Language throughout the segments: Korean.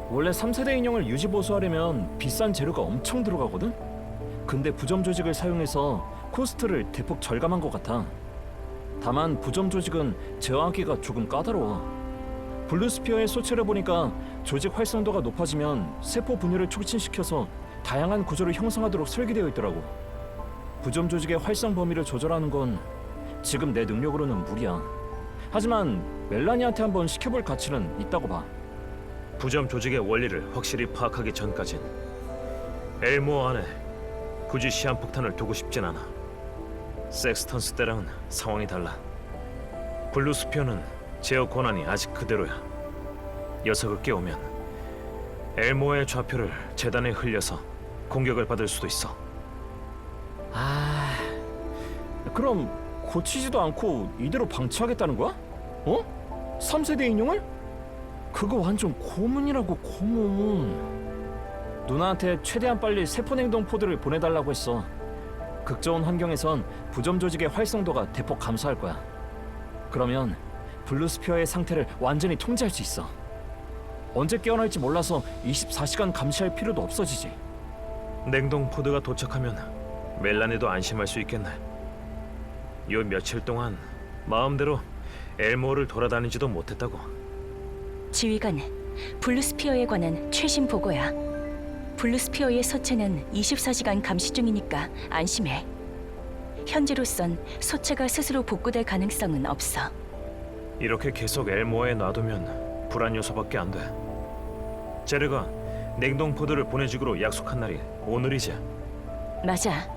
원래 3세대 인형을 유지 보수하려면 비싼 재료가 엄청 들어가거든? 근데 부점 조직을 사용해서 코스트를 대폭 절감한 것 같아. 다만 부점 조직은 제어하기가 조금 까다로워. 블루스피어의 소체를 보니까 조직 활성도가 높아지면 세포 분열을 촉진시켜서 다양한 구조를 형성하도록 설계되어 있더라고. 부점 조직의 활성 범위를 조절하는 건 지금 내 능력으로는 무리야. 하지만 멜라니한테 한번 시켜볼 가치는 있다고 봐. 부점 조직의 원리를 확실히 파악하기 전까진 엘모어 안에 굳이 시한폭탄을 두고 싶진 않아. 섹스턴스 때랑은 상황이 달라. 블루스피어는 제어 권한이 아직 그대로야. 녀석을 깨우면 엘모어의 좌표를 재단에 흘려서 공격을 받을 수도 있어. 그럼 고치지도 않고 이대로 방치하겠다는 거야? 어? 3세대 인형을? 그거 완전 고문이라고, 고문. 누나한테 최대한 빨리 세포냉동 포드를 보내달라고 했어. 극저온 환경에선 부점 조직의 활성도가 대폭 감소할 거야. 그러면 블루스피어의 상태를 완전히 통제할 수 있어. 언제 깨어날지 몰라서 24시간 감시할 필요도 없어지지. 냉동 포드가 도착하면 멜라니도 안심할 수 있겠네. 요 며칠 동안 마음대로 엘모어를 돌아다니지도 못했다고. 지휘관, 블루스피어에 관한 최신 보고야. 블루스피어의 소체는 24시간 감시 중이니까 안심해. 현재로선 소체가 스스로 복구될 가능성은 없어. 이렇게 계속 엘모어에 놔두면 불안 요소밖에 안 돼. 제르가 냉동 포드를 보내주기로 약속한 날이 오늘이지. 맞아.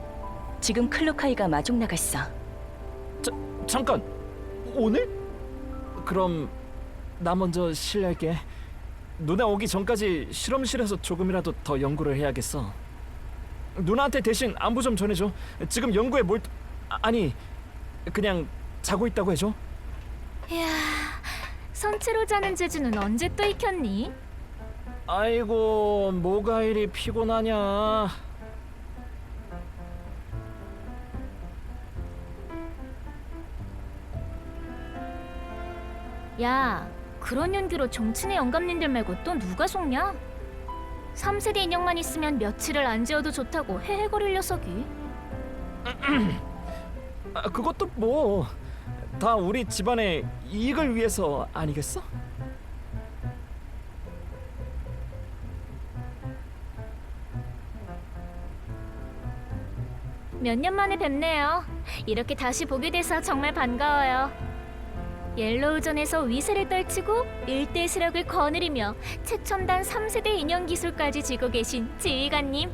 지금 클로카이가 마중 나갔어. 잠깐! 오늘? 그럼 나 먼저 실례할게. 누나 오기 전까지 실험실에서 조금이라도 더 연구를 해야겠어. 누나한테 대신 안부 좀 전해줘. 지금 연구에 아니, 그냥 자고 있다고 해줘. 이야, 선체로 자는 재주는 언제 또 익혔니? 아이고, 뭐가 이리 피곤하냐. 야, 그런 연기로 정치네 영감님들 말고 또 누가 속냐? 3세대 인형만 있으면 며칠을 안 재워도 좋다고 헤헤거릴 녀석이. 그것도 뭐 다 우리 집안의 이익을 위해서 아니겠어? 몇 년 만에 뵙네요. 이렇게 다시 보게 돼서 정말 반가워요. 옐로우전에서 위세를 떨치고 일대 세력을 거느리며 최첨단 3세대 인형 기술까지 쥐고 계신 지휘관님.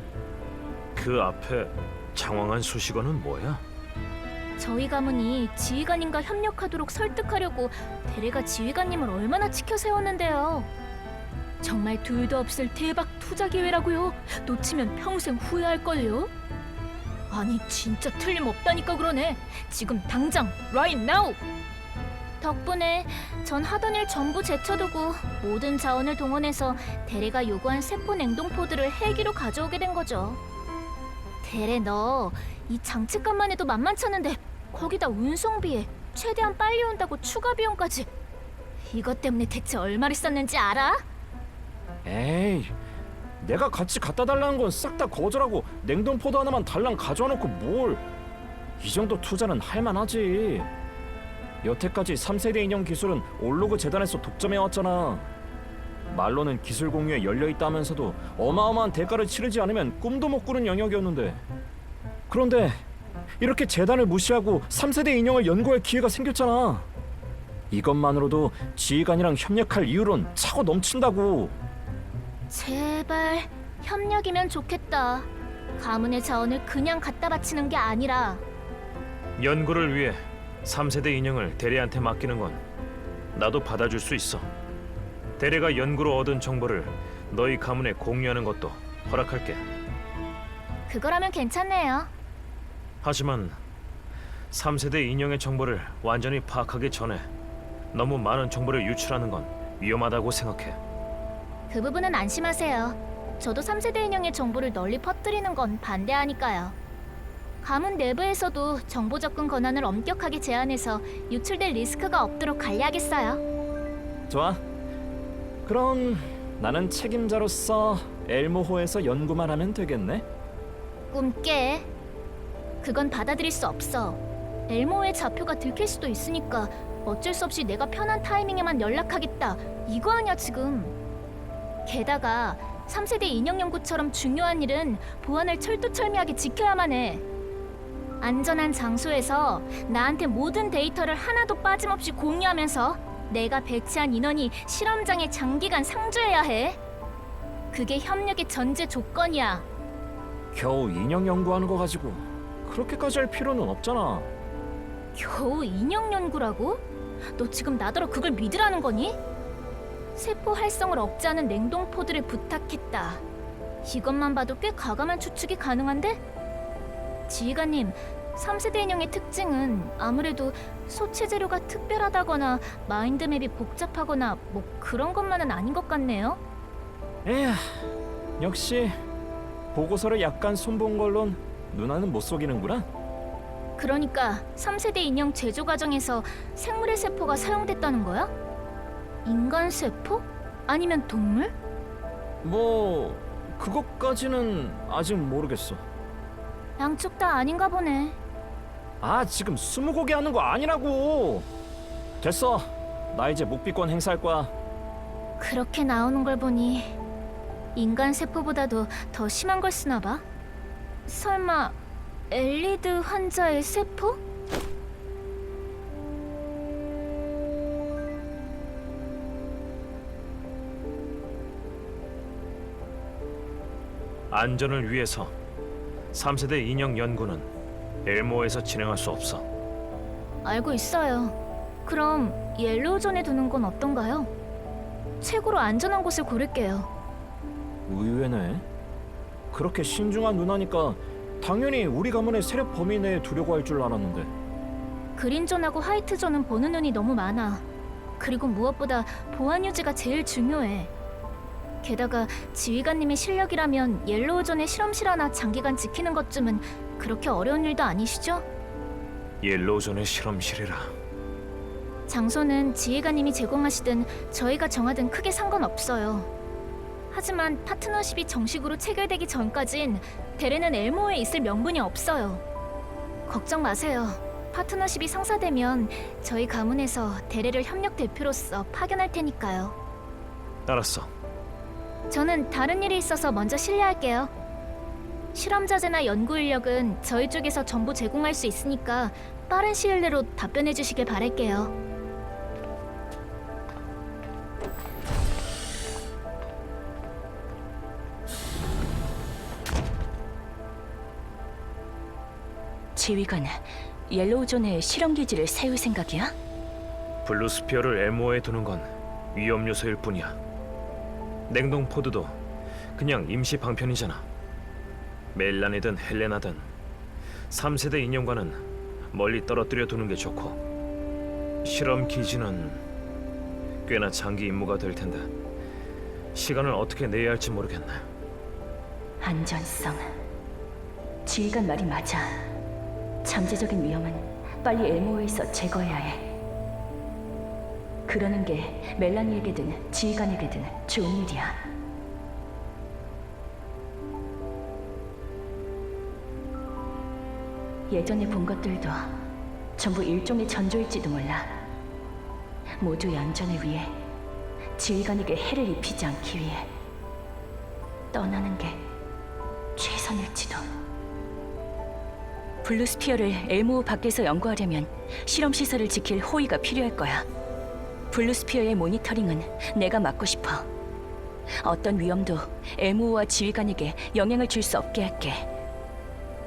그 앞에 장황한 수식어는 뭐야? 저희 가문이 지휘관님과 협력하도록 설득하려고 대레가 지휘관님을 얼마나 지켜 세웠는데요. 정말 둘도 없을 대박 투자 기회라고요. 놓치면 평생 후회할걸요. 아니 진짜 틀림없다니까 그러네. 지금 당장 right now. 덕분에 전 하던 일 전부 제쳐두고 모든 자원을 동원해서 대레가 요구한 세포 냉동 포드를 헬기로 가져오게 된 거죠. 대레 너 이 장치값만 해도 만만찮은데 거기다 운송비에 최대한 빨리 온다고 추가 비용까지. 이것 때문에 대체 얼마를 썼는지 알아? 에이, 내가 같이 갖다 달라는 건 싹 다 거절하고 냉동 포도 하나만 달랑 가져와놓고 뭘. 이 정도 투자는 할만하지. 여태까지 3세대 인형 기술은 올로그 재단에서 독점해왔잖아. 말로는 기술 공유에 열려있다면서도 어마어마한 대가를 치르지 않으면 꿈도 못 꾸는 영역이었는데, 그런데 이렇게 재단을 무시하고 3세대 인형을 연구할 기회가 생겼잖아. 이것만으로도 지휘관이랑 협력할 이유론 차고 넘친다고. 제발 협력이면 좋겠다. 가문의 자원을 그냥 갖다 바치는 게 아니라. 연구를 위해 3세대 인형을 대리한테 맡기는 건 나도 받아줄 수 있어. 대리가 연구로 얻은 정보를 너희 가문에 공유하는 것도 허락할게. 그거라면 괜찮네요. 하지만 3세대 인형의 정보를 완전히 파악하기 전에 너무 많은 정보를 유출하는 건 위험하다고 생각해. 그 부분은 안심하세요. 저도 3세대 인형의 정보를 널리 퍼뜨리는 건 반대하니까요. 가문 내부에서도 정보 접근 권한을 엄격하게 제한해서 유출될 리스크가 없도록 관리하겠어요. 좋아. 그럼 나는 책임자로서 엘모호에서 연구만 하면 되겠네. 꿈 깨. 그건 받아들일 수 없어. 엘모의 좌표가 들킬 수도 있으니까 어쩔 수 없이 내가 편한 타이밍에만 연락하겠다. 이거 아니야 지금. 게다가 3세대 인형 연구처럼 중요한 일은 보안을 철두철미하게 지켜야만 해. 안전한 장소에서 나한테 모든 데이터를 하나도 빠짐없이 공유하면서 내가 배치한 인원이 실험장에 장기간 상주해야 해. 그게 협력의 전제 조건이야. 겨우 인형 연구하는 거 가지고 그렇게까지 할 필요는 없잖아. 겨우 인형 연구라고? 너 지금 나더러 그걸 믿으라는 거니? 세포 활성을 억제하는 냉동포드를 부탁했다. 이것만 봐도 꽤 가감한 추측이 가능한데? 지휘관님, 3세대 인형의 특징은 아무래도 소체 재료가 특별하다거나 마인드맵이 복잡하거나 뭐 그런 것만은 아닌 것 같네요. 에휴, 역시 보고서를 약간 손본 걸론 누나는 못 속이는구나. 그러니까 3세대 인형 제조 과정에서 생물의 세포가 사용됐다는 거야? 인간 세포? 아니면 동물? 뭐 그것까지는 아직 모르겠어. 양쪽 다 아닌가 보네. 아, 지금 스무고개 하는 거 아니라고. 됐어. 나 이제 묵비권 행사할 거야. 그렇게 나오는 걸 보니 인간 세포보다도 더 심한 걸 쓰나 봐. 설마 엘리드 환자의 세포? 안전을 위해서 3세대 인형 연구는 엘모에서 진행할 수 없어. 알고 있어요. 그럼 옐로우존에 두는 건 어떤가요? 최고로 안전한 곳을 고를게요. 의외네. 그렇게 신중한 누나니까 당연히 우리 가문의 세력 범위 내에 두려고 할 줄 알았는데. 그린존하고 화이트존은 보는 눈이 너무 많아. 그리고 무엇보다 보안 유지가 제일 중요해. 게다가 지휘관님의 실력이라면 옐로우존의 실험실 하나 장기간 지키는 것쯤은 그렇게 어려운 일도 아니시죠? 옐로우존의 실험실이라. 장소는 지휘관님이 제공하시든 저희가 정하든 크게 상관없어요. 하지만 파트너십이 정식으로 체결되기 전까진 데레는 엘모에 있을 명분이 없어요. 걱정 마세요. 파트너십이 성사되면 저희 가문에서 데레를 협력 대표로서 파견할 테니까요. 알았어. 저는 다른 일이 있어서 먼저 실례할게요. 실험 자재나 연구 인력은 저희 쪽에서 전부 제공할 수 있으니까 빠른 시일 내로 답변해 주시길 바랄게요. 지휘관, 옐로우존에 실험 기지를 세울 생각이야? 블루스피어를 엘모에 두는 건 위험 요소일 뿐이야. 냉동 포드도 그냥 임시 방편이잖아. 멜란이든 헬레나든 3세대 인형과는 멀리 떨어뜨려 두는 게 좋고, 실험 기지는 꽤나 장기 임무가 될 텐데 시간을 어떻게 내야 할지 모르겠네. 안전성. 지휘관 말이 맞아. 잠재적인 위험은 빨리 엘모에서 제거해야 해. 그러는 게 멜라니에게든 지휘관에게든 좋은 일이야. 예전에 본 것들도 전부 일종의 전조일지도 몰라. 모두의 안전을 위해, 지휘관에게 해를 입히지 않기 위해 떠나는 게 최선일지도. 블루스피어를 엘모 밖에서 연구하려면 실험시설을 지킬 호위가 필요할 거야. 블루스피어의 모니터링은 내가 맡고 싶어. 어떤 위험도 엘모와 지휘관에게 영향을 줄 수 없게 할게.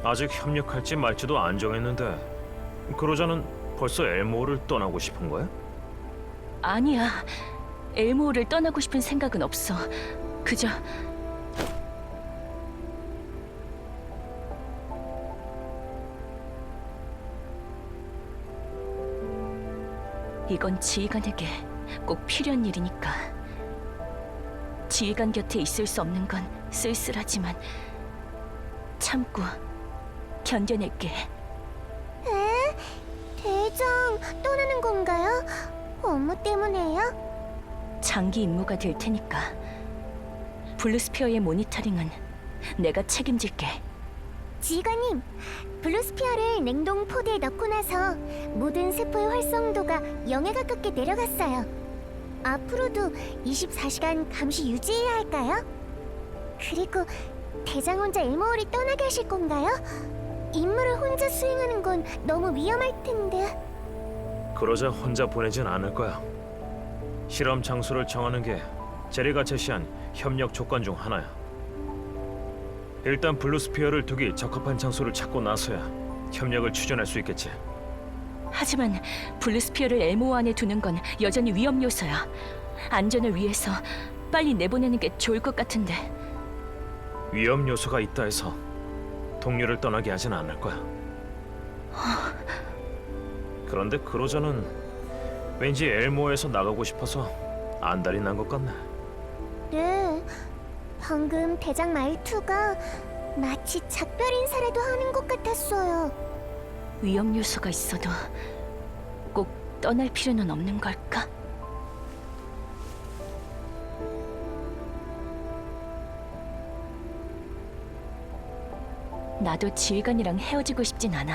아직 협력할지 말지도 안 정했는데 그러자는 벌써 엘모를 떠나고 싶은 거야? 아니야. 엘모를 떠나고 싶은 생각은 없어. 그저 이건 지휘관에게 꼭 필요한 일이니까. 지휘관 곁에 있을 수 없는 건 쓸쓸하지만 참고 견뎌낼게. 대장 떠나는 건가요? 업무 때문에요? 장기 임무가 될 테니까 블루스피어의 모니터링은 내가 책임질게. 지휘관님, 블루스피어를 냉동 포드에 넣고 나서 모든 세포의 활성도가 0에 가깝게 내려갔어요. 앞으로도 24시간 감시 유지해야 할까요? 그리고 대장 혼자 엘모어를 떠나게 하실 건가요? 임무를 혼자 수행하는 건 너무 위험할 텐데. 그러자 혼자 보내진 않을 거야. 실험 장소를 정하는 게 제리가 제시한 협력 조건 중 하나야. 일단 블루스피어를 두기 적합한 장소를 찾고 나서야 협력을 추진할 수 있겠지. 하지만 블루스피어를 엘모 안에 두는 건 여전히 위험 요소야. 안전을 위해서 빨리 내보내는 게 좋을 것 같은데. 위험 요소가 있다 해서 동료를 떠나게 하진 않을 거야. 그런데 그러자는 왠지 엘모에서 나가고 싶어서 안달이 난 것 같네. 네, 방금 대장 말투가 마치 작별 인사라도 하는 것 같았어요. 위험 요소가 있어도 꼭 떠날 필요는 없는 걸까? 나도 지휘관이랑 헤어지고 싶진 않아.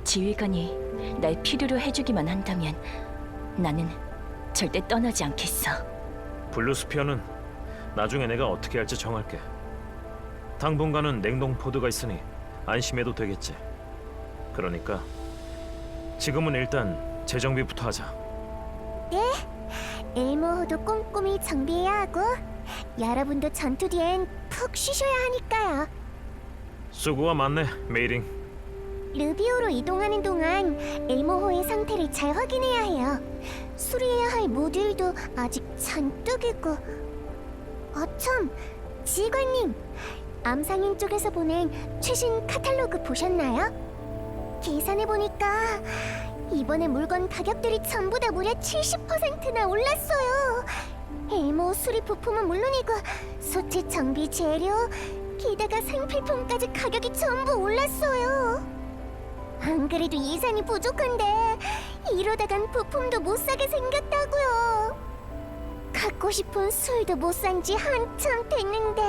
지휘관이 날 필요로 해주기만 한다면 나는 절대 떠나지 않겠어. 블루스피어는 나중에 내가 어떻게 할지 정할게. 당분간은 냉동 포드가 있으니 안심해도 되겠지. 그러니까 지금은 일단 재정비부터 하자. 엘모호도 꼼꼼히 정비해야 하고 여러분도 전투 뒤엔 푹 쉬셔야 하니까요. 수고가 많네, 메이링. 르비오로 이동하는 동안 엘모호의 상태를 잘 확인해야 해요. 수리해야 할 모듈도 아직 잔뜩이고. 참, 지휘관님, 암상인 쪽에서 보낸 최신 카탈로그 보셨나요? 계산해보니까 이번에 물건 가격들이 전부 다 무려 70%나 올랐어요. 엘모 수리 부품은 물론이고 소체 정비 재료, 게다가 생필품까지 가격이 전부 올랐어요. 안 그래도 예산이 부족한데 이러다간 부품도 못 사게 생겼다고요. 갖고 싶은 술도 못 산 지 한참 됐는데.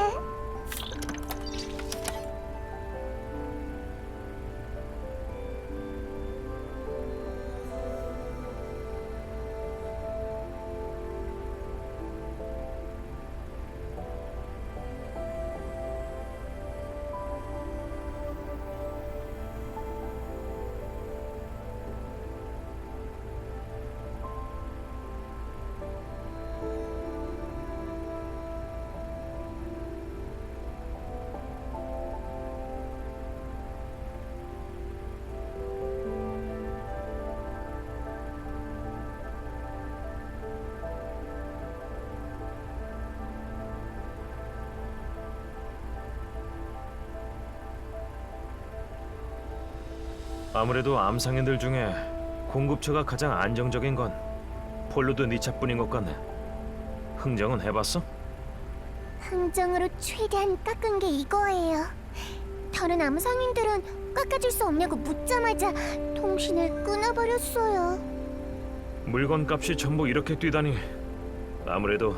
아무래도 암상인들 중에 공급처가 가장 안정적인 건 폴루드 니차뿐인 것 같네. 흥정은 해봤어? 흥정으로 최대한 깎은 게 이거예요. 다른 암상인들은 깎아줄 수 없냐고 묻자마자 통신을 끊어버렸어요. 물건 값이 전부 이렇게 뛰다니. 아무래도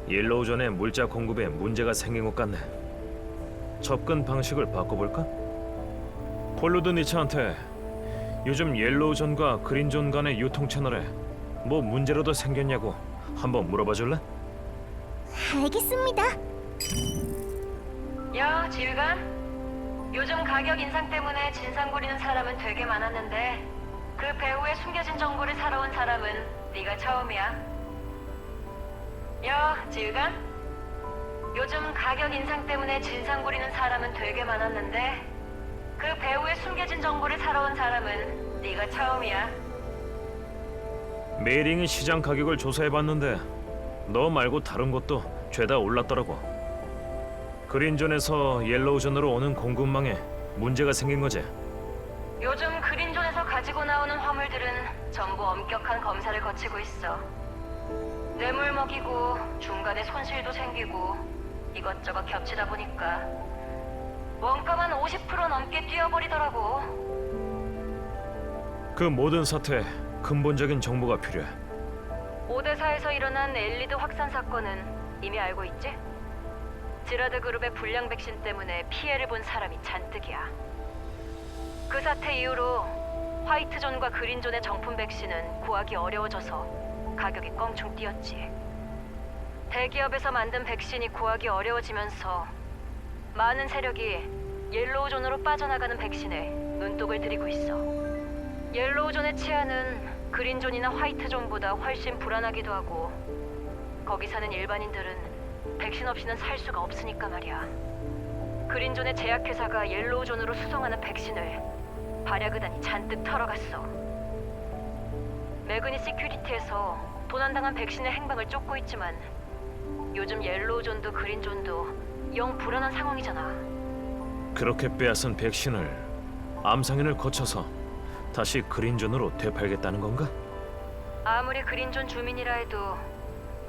옐로우전의 물자 공급에 문제가 생긴 것 같네. 접근 방식을 바꿔볼까? 폴루드 니차한테 요즘 옐로우존과 그린존 간의 유통 채널에 뭐 문제라도 생겼냐고 한번 물어봐 줄래? 알겠습니다. 야, 지휘관. 요즘 가격 인상 때문에 진상 부리는 사람은 되게 많았는데 그 배우의 숨겨진 정보를 사러 온 사람은 네가 처음이야. 야, 지휘관. 요즘 가격 인상 때문에 진상 부리는 사람은 되게 많았는데 그 배우의 숨겨진 정보를 사러 온 사람은 네가 처음이야. 메이링이 시장 가격을 조사해봤는데 너 말고 다른 것도 죄다 올랐더라고. 그린존에서 옐로우존으로 오는 공급망에 문제가 생긴 거지. 요즘 그린존에서 가지고 나오는 화물들은 전부 엄격한 검사를 거치고 있어. 뇌물 먹이고 중간에 손실도 생기고 이것저것 겹치다 보니까 원가만 50% 넘게 뛰어버리더라고. 그 모든 사태에 근본적인 정보가 필요해. 오대사에서 일어난 엘리드 확산 사건은 이미 알고 있지? 지라드 그룹의 불량 백신 때문에 피해를 본 사람이 잔뜩이야. 그 사태 이후로 화이트존과 그린존의 정품 백신은 구하기 어려워져서 가격이 껑충 뛰었지. 대기업에서 만든 백신이 구하기 어려워지면서 많은 세력이 옐로우존으로 빠져나가는 백신에 눈독을 들이고 있어. 옐로우존의 치안은 그린존이나 화이트존보다 훨씬 불안하기도 하고 거기 사는 일반인들은 백신 없이는 살 수가 없으니까 말이야. 그린존의 제약회사가 옐로우존으로 수송하는 백신을 발야그단이 잔뜩 털어갔어. 매그니 시큐리티에서 도난당한 백신의 행방을 쫓고 있지만 요즘 옐로우존도 그린존도 영 불안한 상황이잖아. 그렇게 빼앗은 백신을 암상인을 거쳐서 다시 그린존으로 되팔겠다는 건가? 아무리 그린존 주민이라 해도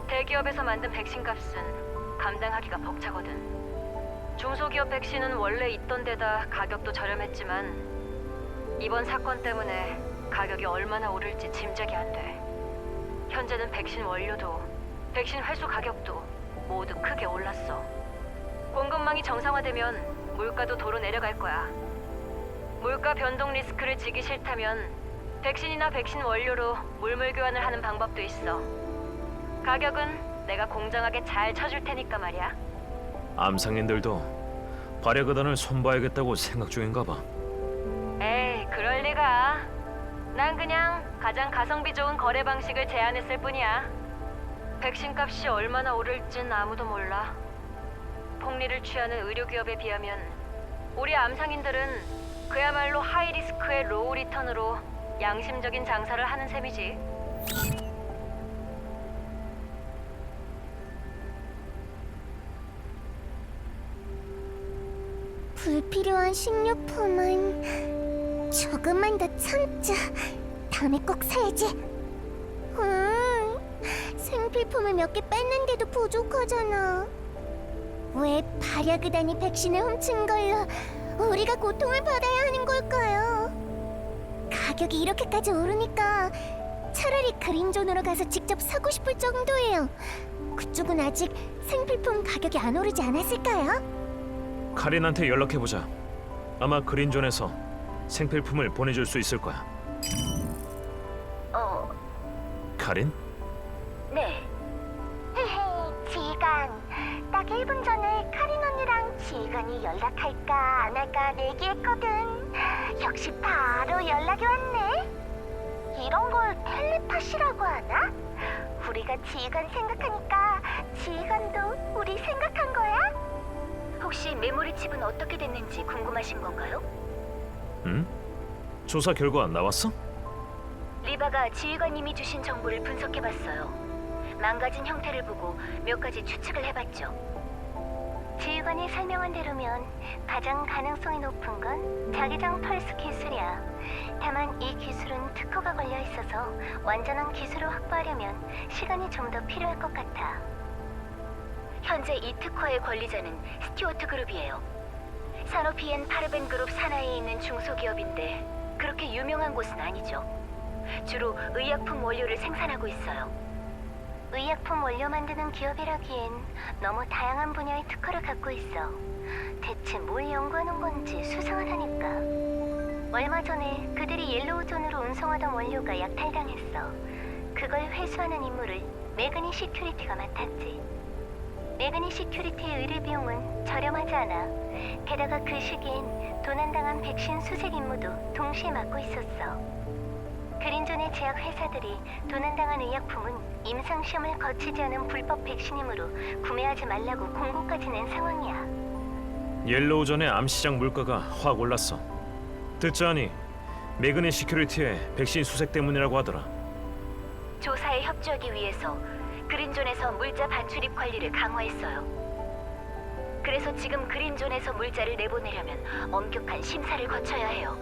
대기업에서 만든 백신 값은 감당하기가 벅차거든. 중소기업 백신은 원래 있던 데다 가격도 저렴했지만 이번 사건 때문에 가격이 얼마나 오를지 짐작이 안 돼. 현재는 백신 원료도 백신 회수 가격도 모두 크게 올랐어. 공급망이 정상화되면 물가도 도로 내려갈 거야. 물가 변동 리스크를 지기 싫다면 백신이나 백신 원료로 물물 교환을 하는 방법도 있어. 가격은 내가 공정하게 잘 쳐줄 테니까 말이야. 암상인들도 발야그단을 손봐야겠다고 생각 중인가 봐. 에이, 그럴 리가. 난 그냥 가장 가성비 좋은 거래 방식을 제안했을 뿐이야. 백신 값이 얼마나 오를진 아무도 몰라. 폭리를 취하는 의료기업에 비하면 우리 암상인들은 그야말로 하이리스크의 로우 리턴으로 양심적인 장사를 하는 셈이지. 불필요한 식료품은 조금만 더 참자. 다음에 꼭 사야지. 생필품을 몇 개 뺐는데도 부족하잖아. 왜 발야그단이 백신을 훔친 걸로 우리가 고통을 받아야 하는 걸까요? 가격이 이렇게까지 오르니까 차라리 그린존으로 가서 직접 사고 싶을 정도예요. 그쪽은 아직 생필품 가격이 안 오르지 않았을까요? 카린한테 연락해보자. 아마 그린존에서 생필품을 보내줄 수 있을 거야. 카린? 네. 지휘관, 딱 1분 전에 카린 언니랑 지휘관이 연락할까 안 할까 내기했거든. 역시 바로 연락이 왔네. 이런 걸 텔레파시라고 하나? 우리가 지휘관 생각하니까 지휘관도 우리 생각한 거야? 혹시 메모리 칩은 어떻게 됐는지 궁금하신 건가요? 응? 조사 결과 나왔어? 리바가 지휘관님이 주신 정보를 분석해봤어요. 망가진 형태를 보고 몇 가지 추측을 해봤죠. 지휘관이 설명한 대로면 가장 가능성이 높은 건 자기장 펄스 기술이야. 다만 이 기술은 특허가 걸려 있어서 완전한 기술을 확보하려면 시간이 좀 더 필요할 것 같아. 현재 이 특허의 권리자는 스튜어트 그룹이에요. 산오피엔 파르벤 그룹 산하에 있는 중소기업인데 그렇게 유명한 곳은 아니죠. 주로 의약품 원료를 생산하고 있어요. 의약품 원료 만드는 기업이라기엔 너무 다양한 분야의 특허를 갖고 있어. 대체 뭘 연구하는 건지 수상하다니까. 얼마 전에 그들이 옐로우존으로 운송하던 원료가 약탈당했어. 그걸 회수하는 임무를 매그니 시큐리티가 맡았지. 매그니 시큐리티의 의뢰 비용은 저렴하지 않아. 게다가 그 시기엔 도난당한 백신 수색 임무도 동시에 맡고 있었어. 그린존의 제약 회사들이 도난당한 의약품은 임상시험을 거치지 않은 불법 백신이므로 구매하지 말라고 공고까지 낸 상황이야. 옐로우존의 암시장 물가가 확 올랐어. 듣자하니 매그니 시큐리티의 백신 수색 때문이라고 하더라. 조사에 협조하기 위해서 그린존에서 물자 반출입 관리를 강화했어요. 그래서 지금 그린존에서 물자를 내보내려면 엄격한 심사를 거쳐야 해요.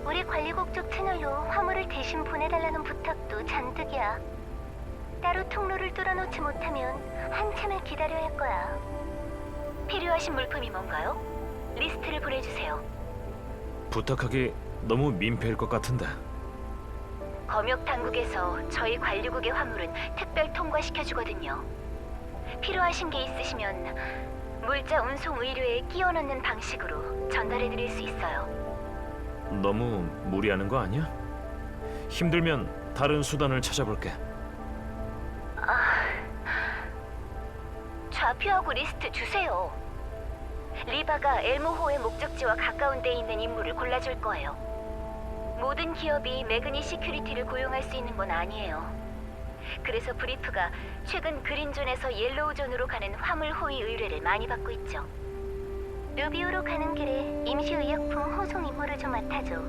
우리 관리국 쪽 채널로 화물을 대신 보내달라는 부탁도 잔뜩이야. 따로 통로를 뚫어놓지 못하면 한참을 기다려야 할 거야. 필요하신 물품이 뭔가요? 리스트를 보내주세요. 부탁하기 너무 민폐일 것 같은데. 검역 당국에서 저희 관리국의 화물은 특별 통과시켜주거든요. 필요하신 게 있으시면 물자 운송 의료에 끼워 넣는 방식으로 전달해 드릴 수 있어요. 너무 무리하는 거 아니야? 힘들면 다른 수단을 찾아볼게. 좌표하고 리스트 주세요. 리바가 엘모호의 목적지와 가까운 데 있는 인물을 골라줄 거예요. 모든 기업이 매그니 시큐리티를 고용할 수 있는 건 아니에요. 그래서 브리프가 최근 그린존에서 옐로우존으로 가는 화물 호위 의뢰를 많이 받고 있죠. 루비오로 가는 길에 임시의약품 호송 임무를 좀 맡아줘.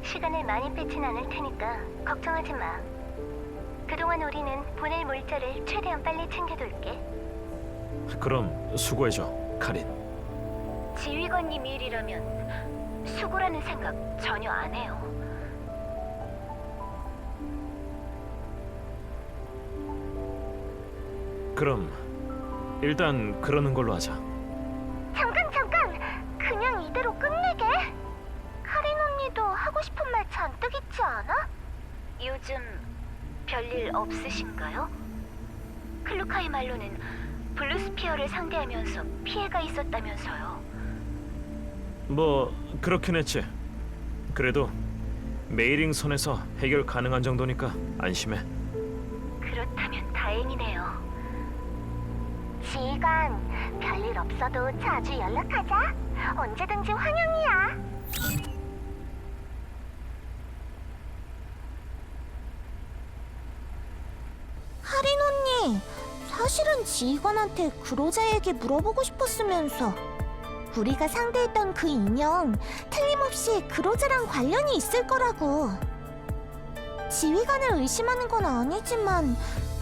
시간을 많이 뺏진 않을 테니까 걱정하지 마. 그동안 우리는 보낼 물자를 최대한 빨리 챙겨둘게. 그럼 수고해줘, 카린. 지휘관님 일이라면 수고라는 생각 전혀 안 해요. 그럼 일단 그러는 걸로 하자. 잠깐! 그냥 이대로 끝내게? 카린 언니도 하고 싶은 말 잔뜩 있지 않아? 요즘 별일 없으신가요? 클루카의 말로는 블루스피어를 상대하면서 피해가 있었다면서요. 뭐 그렇긴 했지. 그래도 메이링 선에서 해결 가능한 정도니까 안심해. 그렇다면 다행이네요. 지휘관, 별일 없어도 자주 연락하자. 언제든지 환영이야. 카린 언니, 사실은 지휘관한테 그로자에게 물어보고 싶었으면서. 우리가 상대했던 그 인형 틀림없이 그로자랑 관련이 있을 거라고. 지휘관을 의심하는 건 아니지만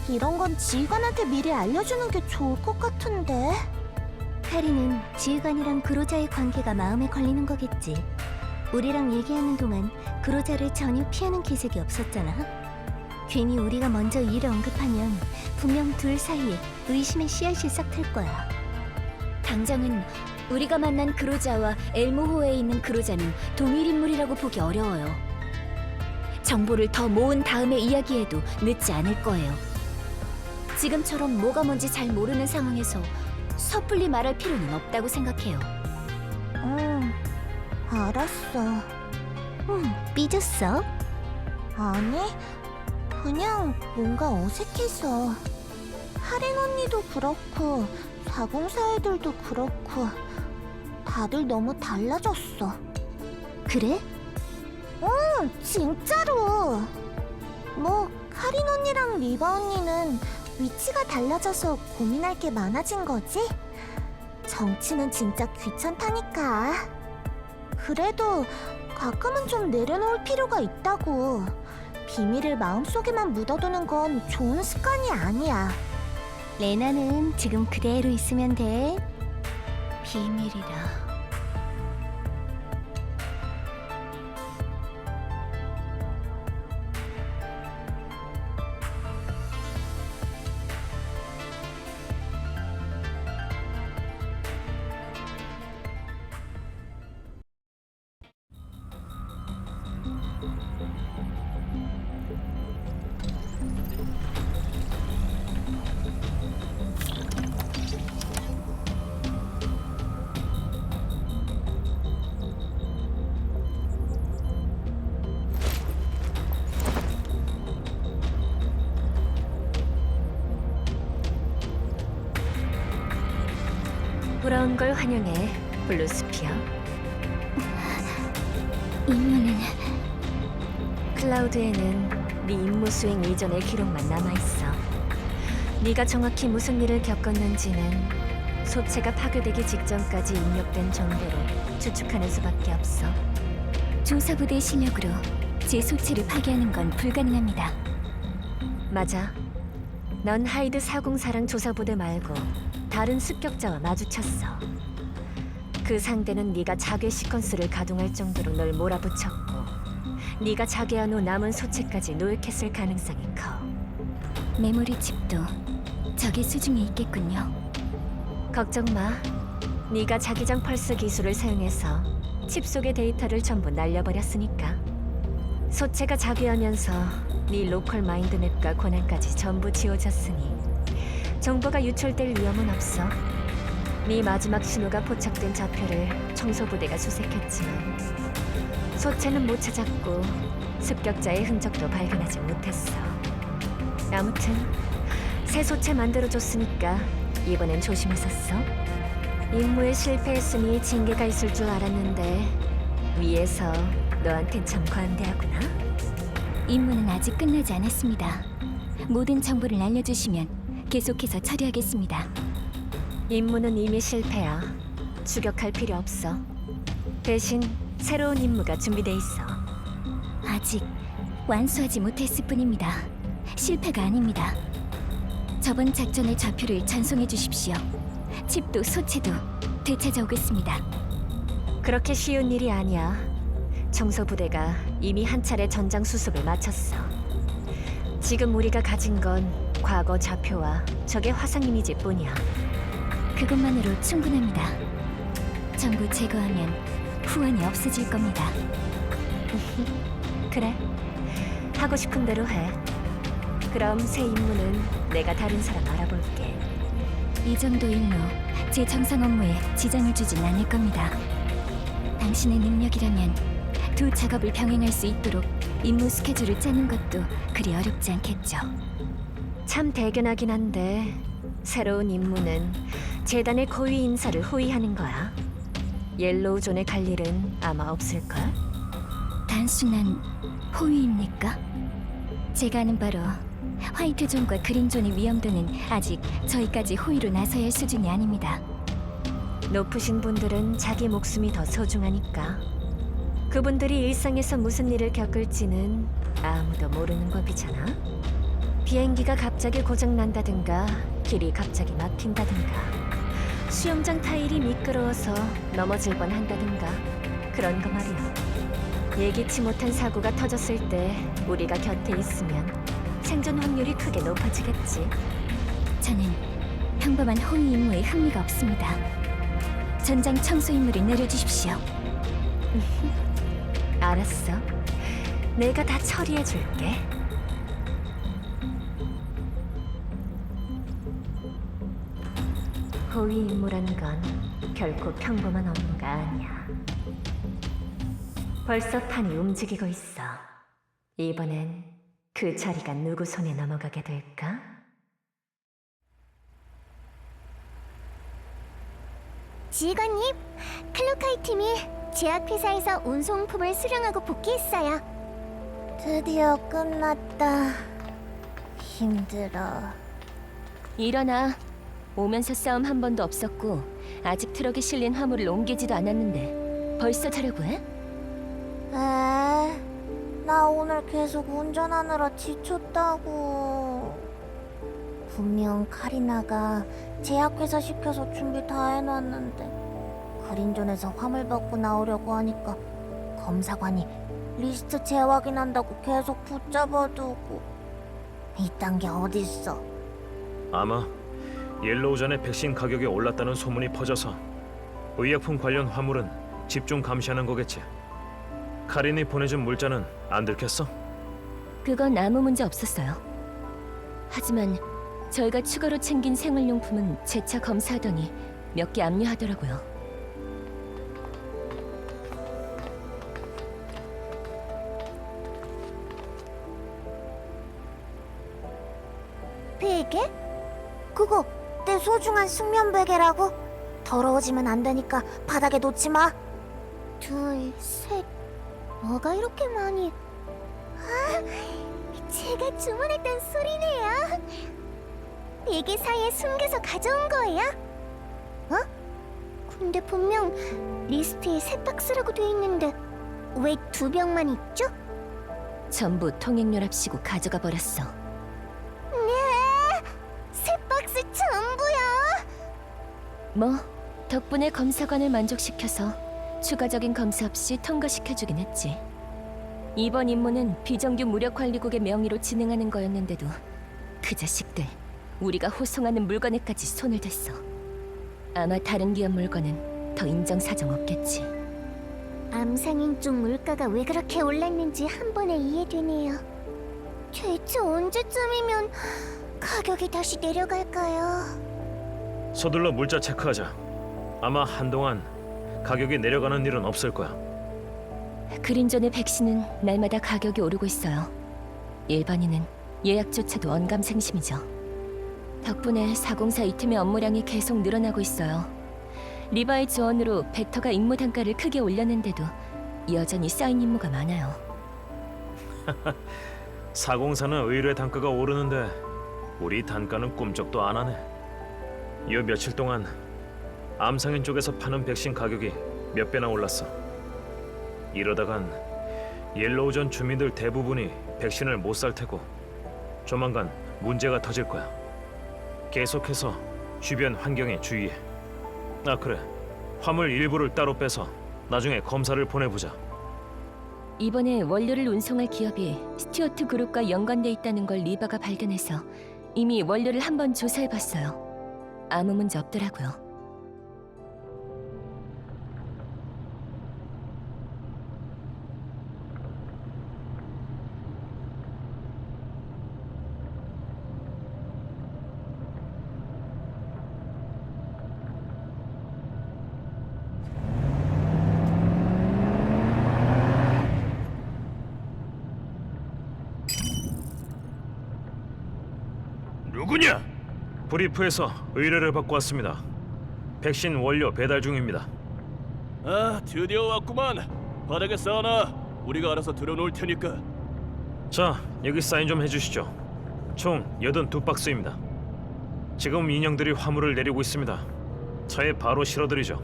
이런 건 지휘관한테 미리 알려주는 게 좋을 것 같은데. 카린은 지휘관이랑 그로자의 관계가 마음에 걸리는 거겠지. 우리랑 얘기하는 동안 그로자를 전혀 피하는 기색이 없었잖아. 괜히 우리가 먼저 일을 언급하면 분명 둘 사이에 의심의 씨앗이 싹틀 거야. 당장은 우리가 만난 그로자와 엘모호에 있는 그로자는 동일 인물이라고 보기 어려워요. 정보를 더 모은 다음에 이야기해도 늦지 않을 거예요. 지금처럼 뭐가 뭔지 잘 모르는 상황에서 섣불리 말할 필요는 없다고 생각해요. 알았어. 삐졌어? 아니, 그냥 뭔가 어색해서. 하린 언니도 그렇고 사공사 애들도 그렇고 다들 너무 달라졌어. 그래? 진짜로. 뭐 카린 언니랑 리바 언니는 위치가 달라져서 고민할 게 많아진 거지? 정치는 진짜 귀찮다니까. 그래도 가끔은 좀 내려놓을 필요가 있다고. 비밀을 마음속에만 묻어두는 건 좋은 습관이 아니야. 레나는 지금 그대로 있으면 돼. 비밀이라. 돌아온 걸 환영해, 블루스피어. 임무는 클라우드에는 네 임무 수행 이전의 기록만 남아있어. 네가 정확히 무슨 일을 겪었는지는 소체가 파괴되기 직전까지 입력된 정보로 추측하는 수밖에 없어. 조사부대 실력으로 제 소체를 파괴하는 건 불가능합니다. 맞아. 넌 하이드 404랑 조사부대 말고 다른 습격자와 마주쳤어. 그 상대는 네가 자괴 시퀀스를 가동할 정도로 널 몰아붙였고 네가 자괴한 후 남은 소체까지 노획했을 가능성이 커. 메모리 칩도 적의 수중에 있겠군요. 걱정 마. 네가 자기장 펄스 기술을 사용해서 칩 속의 데이터를 전부 날려버렸으니까. 소체가 자괴하면서 네 로컬 마인드맵과 권한까지 전부 지워졌으니 정보가 유출될 위험은 없어. 네 마지막 신호가 포착된 좌표를 청소부대가 수색했지만 소체는 못 찾았고 습격자의 흔적도 발견하지 못했어. 아무튼 새 소체 만들어줬으니까 이번엔 조심해서 써. 임무에 실패했으니 징계가 있을 줄 알았는데 위에서 너한텐 참 관대하구나. 임무는 아직 끝나지 않았습니다. 모든 정보를 알려주시면 계속해서 처리하겠습니다. 임무는 이미 실패야. 추격할 필요 없어. 대신 새로운 임무가 준비돼 있어. 아직 완수하지 못했을 뿐입니다. 실패가 아닙니다. 저번 작전의 좌표를 전송해 주십시오. 칩도 소체도 되찾아오겠습니다. 그렇게 쉬운 일이 아니야. 청소부대가 이미 한 차례 전장 수습을 마쳤어. 지금 우리가 가진 건 과거 좌표와 적의 화상 이미지뿐이야. 그것만으로 충분합니다. 전부 제거하면 후환이 없어질 겁니다. 그래. 하고 싶은 대로 해. 그럼 새 임무는 내가 다른 사람 알아볼게. 이 정도 일로 제 정상 업무에 지장을 주진 않을 겁니다. 당신의 능력이라면 두 작업을 병행할 수 있도록 임무 스케줄을 짜는 것도 그리 어렵지 않겠죠. 참 대견하긴 한데 새로운 임무는 재단의 고위 인사를 호위하는 거야. 옐로우 존에 갈 일은 아마 없을걸? 단순한 호위입니까? 제가 아는 바로 화이트 존과 그린 존의 위험도는 아직 저희까지 호위로 나서야 할 수준이 아닙니다. 높으신 분들은 자기 목숨이 더 소중하니까. 그분들이 일상에서 무슨 일을 겪을지는 아무도 모르는 법이잖아. 비행기가 갑자기 고장난다든가 길이 갑자기 막힌다든가 수영장 타일이 미끄러워서 넘어질 뻔한다든가 그런 거 말이야. 예기치 못한 사고가 터졌을 때 우리가 곁에 있으면 생존 확률이 크게 높아지겠지. 저는 평범한 호위 임무에 흥미가 없습니다. 전장 청소 임무를 내려주십시오. 알았어. 내가 다 처리해 줄게. 호위 임무란 건 결코 평범한 업무가 아니야. 벌써 판이 움직이고 있어. 이번엔 그 자리가 누구 손에 넘어가게 될까? 지휘관님, 클로카이 팀이 제약회사에서 운송품을 수령하고 복귀했어요. 드디어 끝났다. 힘들어. 일어나. 오면서 싸움 한 번도 없었고 아직 트럭에 실린 화물을 옮기지도 않았는데 벌써 자려고 해? 나 오늘 계속 운전하느라 지쳤다고. 분명 카리나가 제약회사 시켜서 준비 다 해놨는데 그린존에서 화물 받고 나오려고 하니까 검사관이 리스트 재확인한다고 계속 붙잡아두고. 이딴 게 어딨어. 아마 옐로우전의 백신 가격이 올랐다는 소문이 퍼져서 의약품 관련 화물은 집중 감시하는 거겠지. 카린이 보내준 물자는 안 들켰어? 그건 아무 문제 없었어요. 하지만 저희가 추가로 챙긴 생활용품은 재차 검사하더니 몇 개 압류하더라고요. 베개? 그거 내 소중한 숙면 베개라고? 더러워지면 안 되니까 바닥에 놓지 마. 둘, 셋. 뭐가 이렇게 많이? 제가 주문했던 소리네요. 베개 사이에 숨겨서 가져온 거예요? 근데 분명 리스트에 세 박스라고 돼 있는데 왜 2병만 있죠? 전부 통행료랍시고 가져가 버렸어. 네, 세 박스 전부요. 뭐 덕분에 검사관을 만족시켜서 추가적인 검사 없이 통과시켜주긴 했지. 이번 임무는 비정규 무력관리국의 명의로 진행하는 거였는데도 그 자식들 우리가 호송하는 물건에까지 손을 댔어. 아마 다른 기업 물건은 더 인정사정 없겠지. 암상인 쪽 물가가 왜 그렇게 올랐는지 한 번에 이해되네요. 대체 언제쯤이면 가격이 다시 내려갈까요? 서둘러 물자 체크하자. 아마 한동안 가격이 내려가는 일은 없을 거야. 그린존의 백신은 날마다 가격이 오르고 있어요. 일반인은 예약조차도 언감생심이죠. 덕분에 404 이 팀의 업무량이 계속 늘어나고 있어요. 리바의 지원으로 벡터가 임무 단가를 크게 올렸는데도 여전히 쌓인 임무가 많아요. 404는 의뢰 단가가 오르는데 우리 단가는 꿈쩍도 안 하네. 요 며칠 동안 암상인 쪽에서 파는 백신 가격이 몇 배나 올랐어. 이러다간 옐로우전 주민들 대부분이 백신을 못 살 테고 조만간 문제가 터질 거야. 계속해서 주변 환경에 주의해. 아 그래, 화물 일부를 따로 빼서 나중에 검사를 보내보자. 이번에 원료를 운송할 기업이 스튜어트 그룹과 연관돼 있다는 걸 리바가 발견해서 이미 원료를 한번 조사해봤어요. 아무 문제 없더라고요. 누구냐? 브리프에서 의뢰를 받고 왔습니다. 백신 원료 배달 중입니다. 아, 드디어 왔구만. 바닥에 쌓아놔. 우리가 알아서 들여놓을 테니까. 자, 여기 사인 좀 해주시죠. 총 82박스입니다. 지금 인형들이 화물을 내리고 있습니다. 차에 바로 실어드리죠.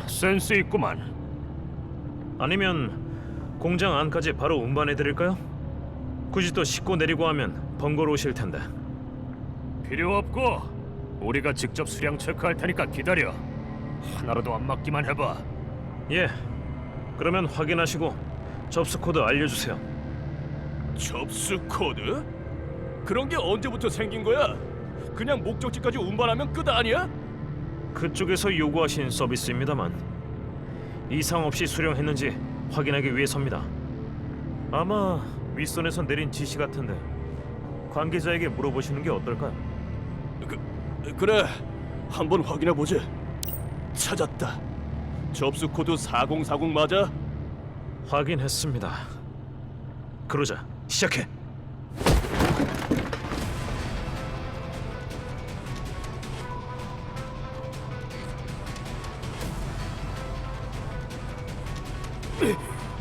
센스 있구만. 아니면 공장 안까지 바로 운반해드릴까요? 굳이 또 싣고 내리고 하면 번거로우실 텐데. 필요 없고 우리가 직접 수량 체크할 테니까 기다려. 하나라도 안 맞기만 해봐. 예, 그러면 확인하시고 접수 코드 알려주세요. 접수 코드? 그런 게 언제부터 생긴 거야? 그냥 목적지까지 운반하면 끝 아니야? 그쪽에서 요구하신 서비스입니다만 이상 없이 수령했는지 확인하기 위해서입니다. 아마 윗선에서 내린 지시 같은데 관계자에게 물어보시는 게 어떨까요? 그래, 한번 확인해 보지. 찾았다. 접수 코드 4040 맞아? 확인했습니다. 그러자 시작해.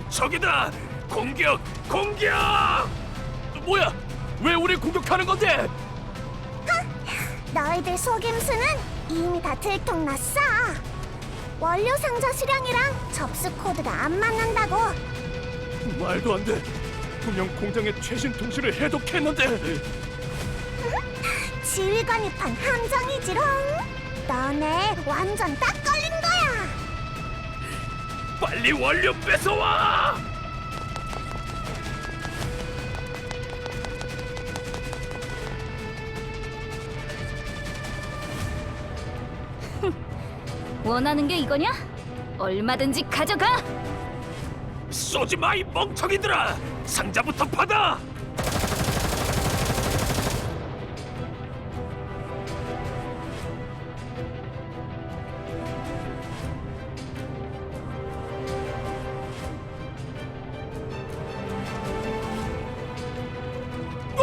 저기다! 공격! 공격! 뭐야? 왜 우리 공격하는 건데? 너희들 속임수는 이미 다 들통났어. 원료 상자 수량이랑 접수 코드가 안 맞는다고. 말도 안 돼. 분명 공장의 최신 통신을 해독했는데. 지휘관이 판 함정이지롱. 너네 완전 딱 걸린 거야. 빨리 원료 뺏어와! 원하는 게 이거냐? 얼마든지 가져가! 쏘지 마, 이 멍청이들아! 상자부터 받아!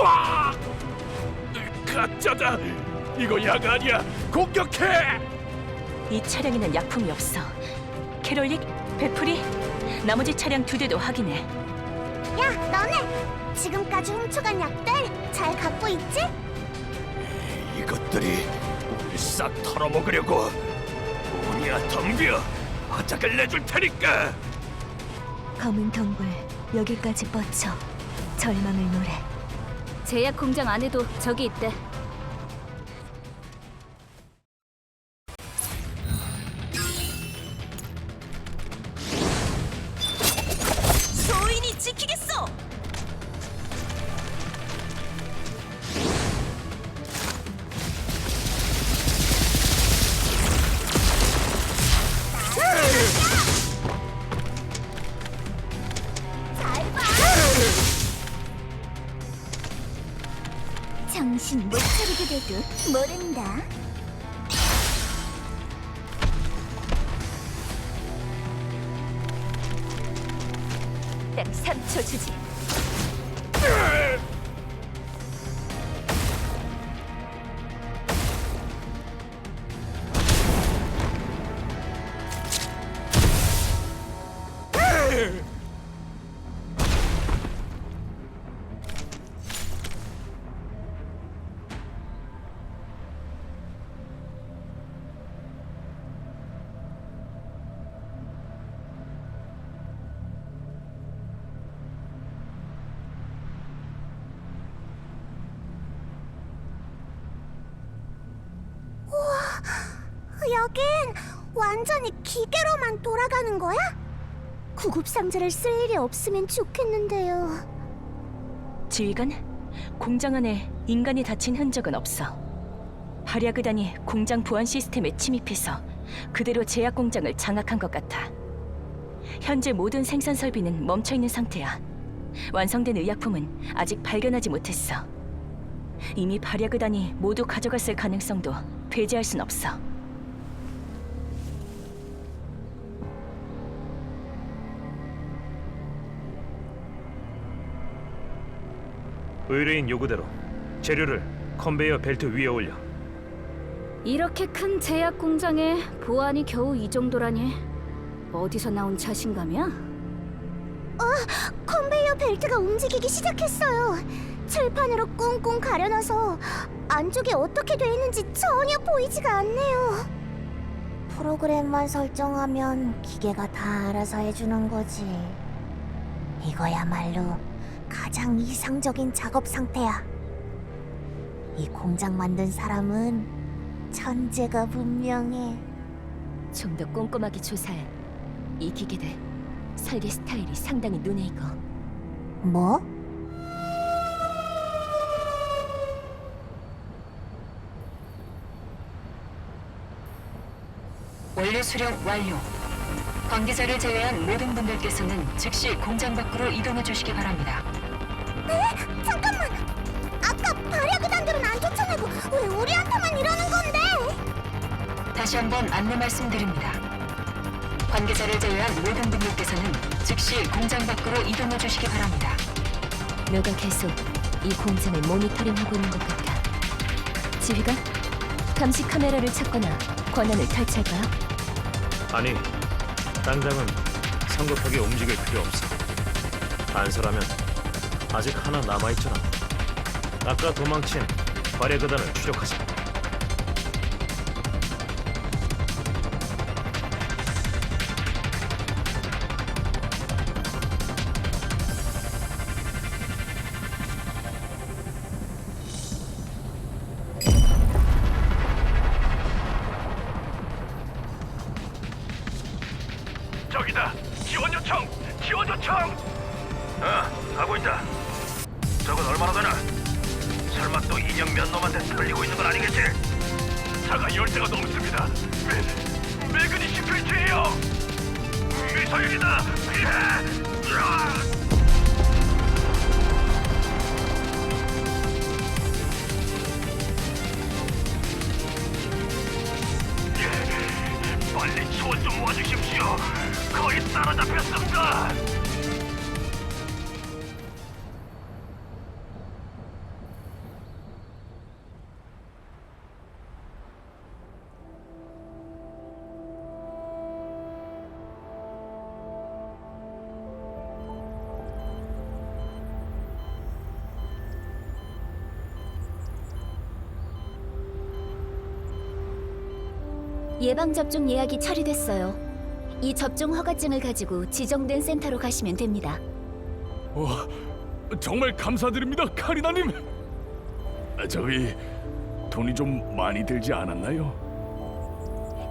와! 가짜다! 이거 약 아니야! 공격해! 이 차량에는 약품이 없어. 캐롤릭, 베프리, 나머지 차량 2대도 확인해. 야, 너네 지금까지 훔쳐간 약들 잘 갖고 있지? 이것들이 우리 싹 털어먹으려고. 뭐냐, 덤벼! 화작을 내줄 테니까! 검은 동굴 여기까지 뻗쳐 절망을 노래. 제약 공장 안에도 적이 있대. 소인이 지키겠어! 잘 봐. 정신 못 차리게 돼도 모른다. 딱 3초 주지. 여긴 완전히 기계로만 돌아가는 거야? 구급상자를 쓸 일이 없으면 좋겠는데요. 지휘관, 공장 안에 인간이 다친 흔적은 없어. 발야그단이 공장 보안 시스템에 침입해서 그대로 제약 공장을 장악한 것 같아. 현재 모든 생산 설비는 멈춰 있는 상태야. 완성된 의약품은 아직 발견하지 못했어. 이미 발야그단이 모두 가져갔을 가능성도 배제할 순 없어. 의뢰인 요구대로 재료를 컨베이어 벨트 위에 올려. 이렇게 큰 제약 공장에 보안이 겨우 이 정도라니 어디서 나온 자신감이야? 컨베이어 벨트가 움직이기 시작했어요. 칠판으로 꽁꽁 가려놔서 안쪽에 어떻게 돼 있는지 전혀 보이지가 않네요. 프로그램만 설정하면 기계가 다 알아서 해주는 거지. 이거야말로 가장 이상적인 작업 상태야. 이 공장 만든 사람은 천재가 분명해. 좀 더 꼼꼼하게 조사해. 이 기계들 설계 스타일이 상당히 눈에 익어. 뭐? 원료 수령 완료. 관계자를 제외한 모든 분들께서는 즉시 공장 밖으로 이동해 주시기 바랍니다. 잠깐만! 아까 발야그단들은 안 쫓아내고 왜 우리한테만 이러는 건데? 다시 한번 안내 말씀드립니다. 관계자를 제외한 모든 분들께서는 즉시 공장 밖으로 이동해 주시기 바랍니다. 누가 계속 이 공장을 모니터링하고 있는 것 같아. 지휘관, 감시 카메라를 찾거나 권한을 탈취할까요? 아니, 당장은 성급하게 움직일 필요 없어. 단서라면 아직 하나 남아있잖아. 아까 도망친 발야그단을 추적하자. 저기다. 지원 요청. 지원 요청. 하고 있다. 저건 얼마나 되나? 설마 또 인형 몇 놈한테 끌리고 있는 건 아니겠지? 차가 10대가 넘습니다. 매그니 시크릿이에요. 미사일이다. 피해. 빨리 지원 좀 와주십시오. 거의 따라잡혔습니다. 예방접종 예약이 처리됐어요. 이 접종 허가증을 가지고 지정된 센터로 가시면 됩니다. 정말 감사드립니다, 카리나님. 저기 돈이 좀 많이 들지 않았나요?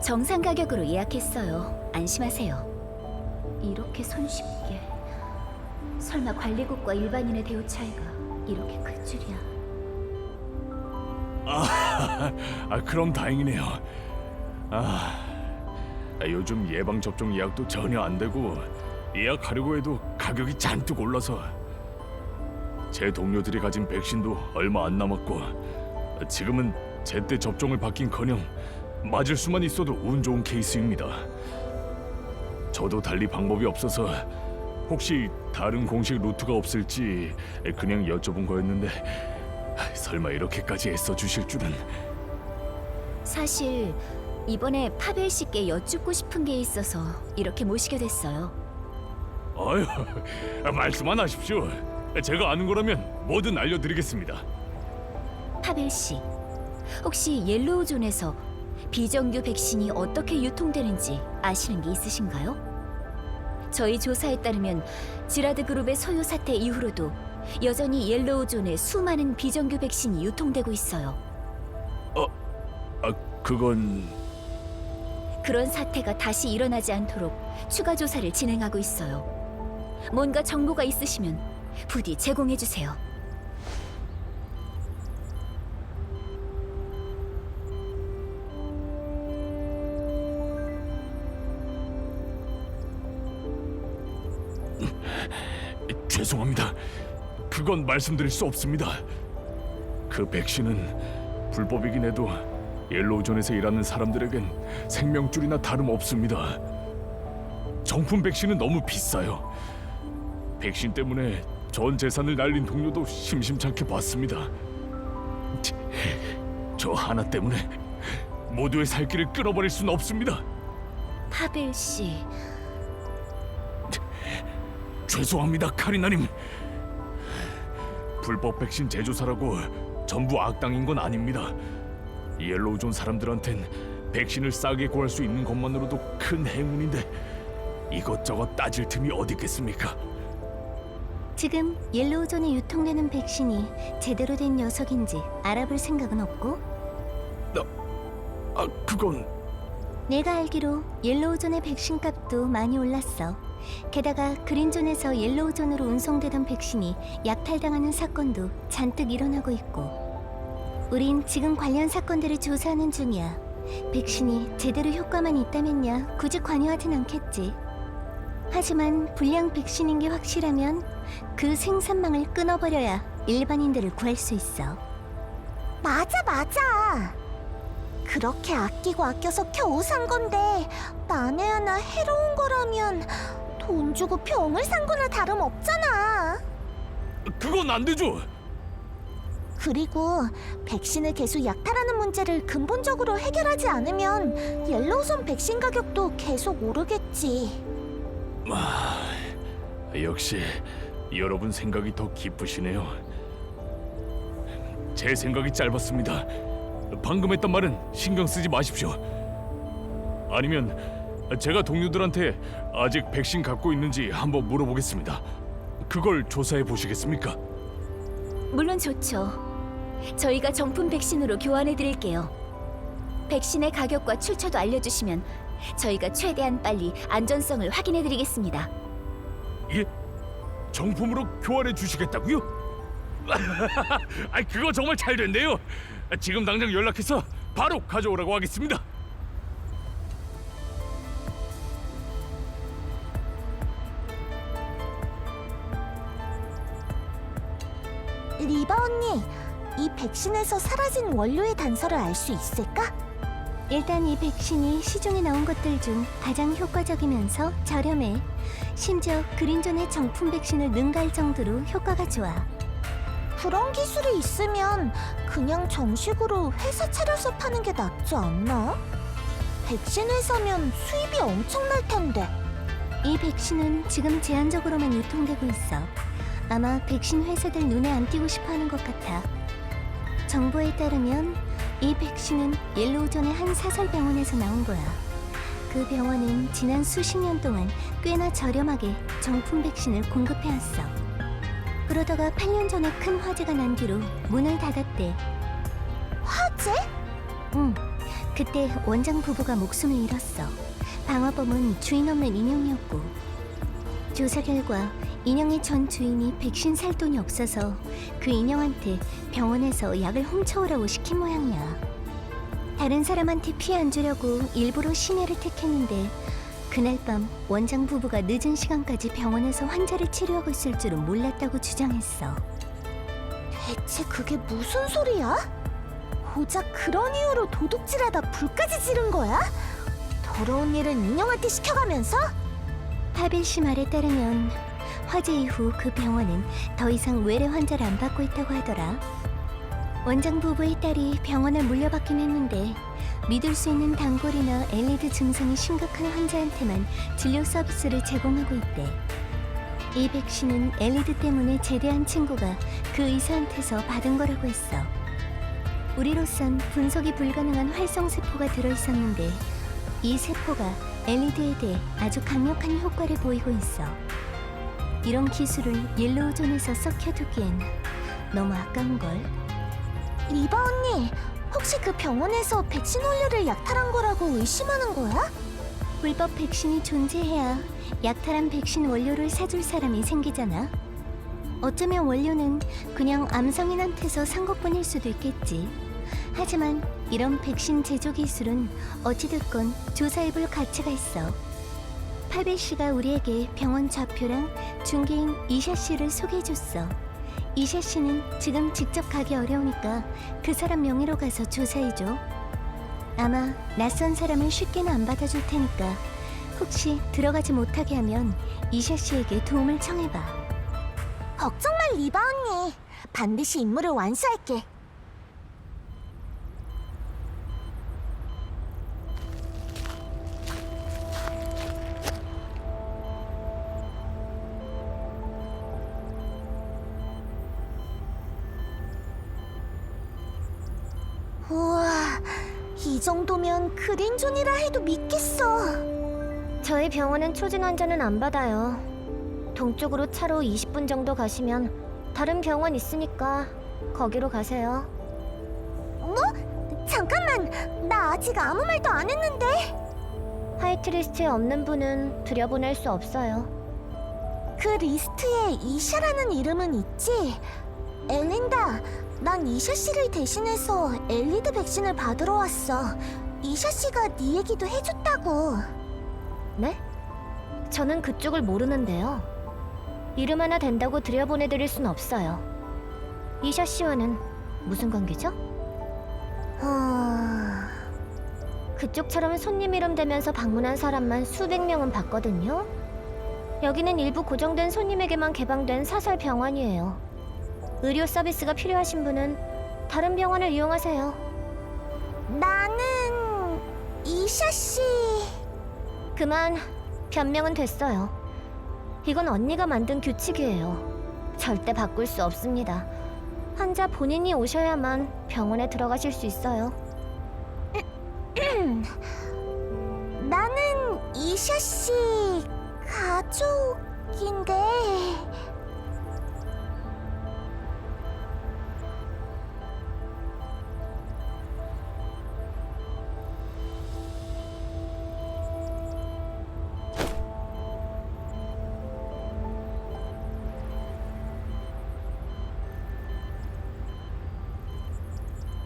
정상 가격으로 예약했어요. 안심하세요. 이렇게 손쉽게. 설마 관리국과 일반인의 대우 차이가 이렇게 클 줄이야. 그럼 다행이네요. 요즘 예방 접종 예약도 전혀 안 되고 예약하려고 해도 가격이 잔뜩 올라서 제 동료들이 가진 백신도 얼마 안 남았고 지금은 제때 접종을 받긴커녕 맞을 수만 있어도 운 좋은 케이스입니다. 저도 달리 방법이 없어서 혹시 다른 공식 루트가 없을지 그냥 여쭤본 거였는데 설마 이렇게까지 애써 주실 줄은. 사실 이번에 파벨 씨께 여쭙고 싶은 게 있어서 이렇게 모시게 됐어요. 아유, 말씀만 하십시오. 제가 아는 거라면 뭐든 알려드리겠습니다. 파벨 씨, 혹시 옐로우 존에서 비정규 백신이 어떻게 유통되는지 아시는 게 있으신가요? 저희 조사에 따르면 지라드 그룹의 소요 사태 이후로도 여전히 옐로우 존에 수많은 비정규 백신이 유통되고 있어요. 그건 그런 사태가 다시 일어나지 않도록 추가 조사를 진행하고 있어요. 뭔가 정보가 있으시면 부디 제공해 주세요. 죄송합니다. 그건 말씀드릴 수 없습니다. 그 백신은 불법이긴 해도 옐로우존에서 일하는 사람들에겐 생명줄이나 다름없습니다. 정품 백신은 너무 비싸요. 백신 때문에 전 재산을 날린 동료도 심심찮게 봤습니다. 저 하나 때문에 모두의 살 길을 끊어버릴 수는 없습니다. 파벨 씨, 죄송합니다, 카리나님. 불법 백신 제조사라고 전부 악당인 건 아닙니다. 옐로우존 사람들한텐 백신을 싸게 구할 수 있는 것만으로도 큰 행운인데 이것저것 따질 틈이 어디 있겠습니까? 지금 옐로우존에 유통되는 백신이 제대로 된 녀석인지 알아볼 생각은 없고? 그건 내가 알기로 옐로우존의 백신 값도 많이 올랐어. 게다가 그린존에서 옐로우존으로 운송되던 백신이 약탈당하는 사건도 잔뜩 일어나고 있고, 우린 지금 관련 사건들을 조사하는 중이야. 백신이 제대로 효과만 있다면야 굳이 관여하진 않겠지. 하지만 불량 백신인 게 확실하면 그 생산망을 끊어버려야 일반인들을 구할 수 있어. 맞아. 그렇게 아끼고 아껴서 겨우 산 건데 만에 하나 해로운 거라면 돈 주고 병을 산 거나 다름없잖아. 그건 안 되죠. 그리고 백신을 계속 약탈하는 문제를 근본적으로 해결하지 않으면 옐로우존 백신 가격도 계속 오르겠지. 역시 여러분 생각이 더 깊으시네요. 제 생각이 짧았습니다. 방금 했던 말은 신경 쓰지 마십시오. 아니면 제가 동료들한테 아직 백신 갖고 있는지 한번 물어보겠습니다. 그걸 조사해 보시겠습니까? 물론 좋죠. 저희가 정품 백신으로 교환해 드릴게요. 백신의 가격과 출처도 알려주시면 저희가 최대한 빨리 안전성을 확인해 드리겠습니다. 예? 정품으로 교환해 주시겠다고요? 그거 정말 잘 됐네요. 지금 당장 연락해서 바로 가져오라고 하겠습니다. 리바 언니, 이 백신에서 사라진 원료의 단서를 알 수 있을까? 일단 이 백신이 시중에 나온 것들 중 가장 효과적이면서 저렴해. 심지어 그린존의 정품 백신을 능가할 정도로 효과가 좋아. 그런 기술이 있으면 그냥 정식으로 회사 차려서 파는 게 낫지 않나? 백신 회사면 수입이 엄청날 텐데. 이 백신은 지금 제한적으로만 유통되고 있어. 아마 백신 회사들 눈에 안 띄고 싶어하는 것 같아. 정보에 따르면 이 백신은 옐로우존의 한 사설병원에서 나온 거야. 그 병원은 지난 수십 년 동안 꽤나 저렴하게 정품 백신을 공급해왔어. 그러다가 8년 전에 큰 화재가 난 뒤로 문을 닫았대. 화재? 응. 그때 원장 부부가 목숨을 잃었어. 방화범은 주인 없는 인형이었고, 조사 결과 인형의 전 주인이 백신 살 돈이 없어서 그 인형한테 병원에서 약을 훔쳐오라고 시킨 모양이야. 다른 사람한테 피해 안 주려고 일부러 심야를 택했는데 그날 밤 원장 부부가 늦은 시간까지 병원에서 환자를 치료하고 있을 줄은 몰랐다고 주장했어. 대체 그게 무슨 소리야? 고작 그런 이유로 도둑질하다 불까지 지른 거야? 더러운 일은 인형한테 시켜가면서? 파빌 씨 말에 따르면 화재 이후 그 병원은 더 이상 외래 환자를 안 받고 있다고 하더라. 원장 부부의 딸이 병원을 물려받긴 했는데 믿을 수 있는 단골이나 엘리드 증상이 심각한 환자한테만 진료 서비스를 제공하고 있대. 이 백신은 엘리드 때문에 제대한 친구가 그 의사한테서 받은 거라고 했어. 우리로선 분석이 불가능한 활성세포가 들어있었는데 이 세포가 엘리드에 대해 아주 강력한 효과를 보이고 있어. 이런 기술을 옐로우존에서 썩혀두기엔 너무 아까운걸. 리바 언니, 혹시 그 병원에서 백신 원료를 약탈한 거라고 의심하는 거야? 불법 백신이 존재해야 약탈한 백신 원료를 사줄 사람이 생기잖아. 어쩌면 원료는 그냥 암성인한테서 산 것뿐일 수도 있겠지. 하지만 이런 백신 제조 기술은 어찌됐건 조사해볼 가치가 있어. 팔베 씨가 우리에게 병원 좌표랑 중개인 이샤 씨를 소개해줬어. 이샤 씨는 지금 직접 가기 어려우니까 그 사람 명의로 가서 조사해줘. 아마 낯선 사람을 쉽게는 안 받아줄 테니까 혹시 들어가지 못하게 하면 이샤 씨에게 도움을 청해봐. 걱정 말, 리바 언니. 반드시 임무를 완수할게. 우와, 이 정도면 그린존이라 해도 믿겠어. 저희 병원은 초진 환자는 안 받아요. 동쪽으로 차로 20분 정도 가시면 다른 병원 있으니까 거기로 가세요. 뭐? 잠깐만, 나 아직 아무 말도 안 했는데. 화이트리스트에 없는 분은 들여보낼 수 없어요. 그 리스트에 이샤라는 이름은 있지? 엘린다, 난 이샤 씨를 대신해서 엘리드 백신을 받으러 왔어. 이샤 씨가 네 얘기도 해줬다고. 네? 저는 그쪽을 모르는데요. 이름 하나 된다고 들여보내드릴 순 없어요. 이샤 씨와는 무슨 관계죠? 그쪽처럼 손님 이름 대면서 방문한 사람만 수백 명은 봤거든요. 여기는 일부 고정된 손님에게만 개방된 사설 병원이에요. 의료 서비스가 필요하신 분은 다른 병원을 이용하세요. 나는 이샤 씨. 그만, 변명은 됐어요. 이건 언니가 만든 규칙이에요. 절대 바꿀 수 없습니다. 환자 본인이 오셔야만 병원에 들어가실 수 있어요. 나는 이샤 씨 가족인데.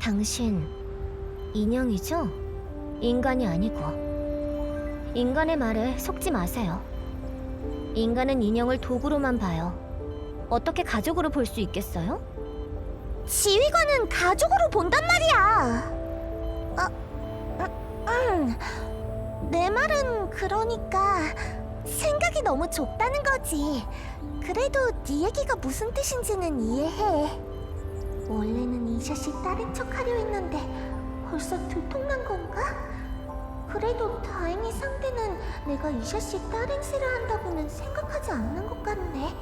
당신 인형이죠? 인간이 아니고. 인간의 말에 속지 마세요. 인간은 인형을 도구로만 봐요. 어떻게 가족으로 볼 수 있겠어요? 지휘관은 가족으로 본단 말이야. 내 말은 그러니까 생각이 너무 좁다는 거지. 그래도 네 얘기가 무슨 뜻인지는 이해해. 원래는 이샤 씨 딸인 척하려 했는데 벌써 들통난 건가? 그래도 다행히 상대는 내가 이샤 씨 딸 행세를 한다고는 생각하지 않는 것 같네.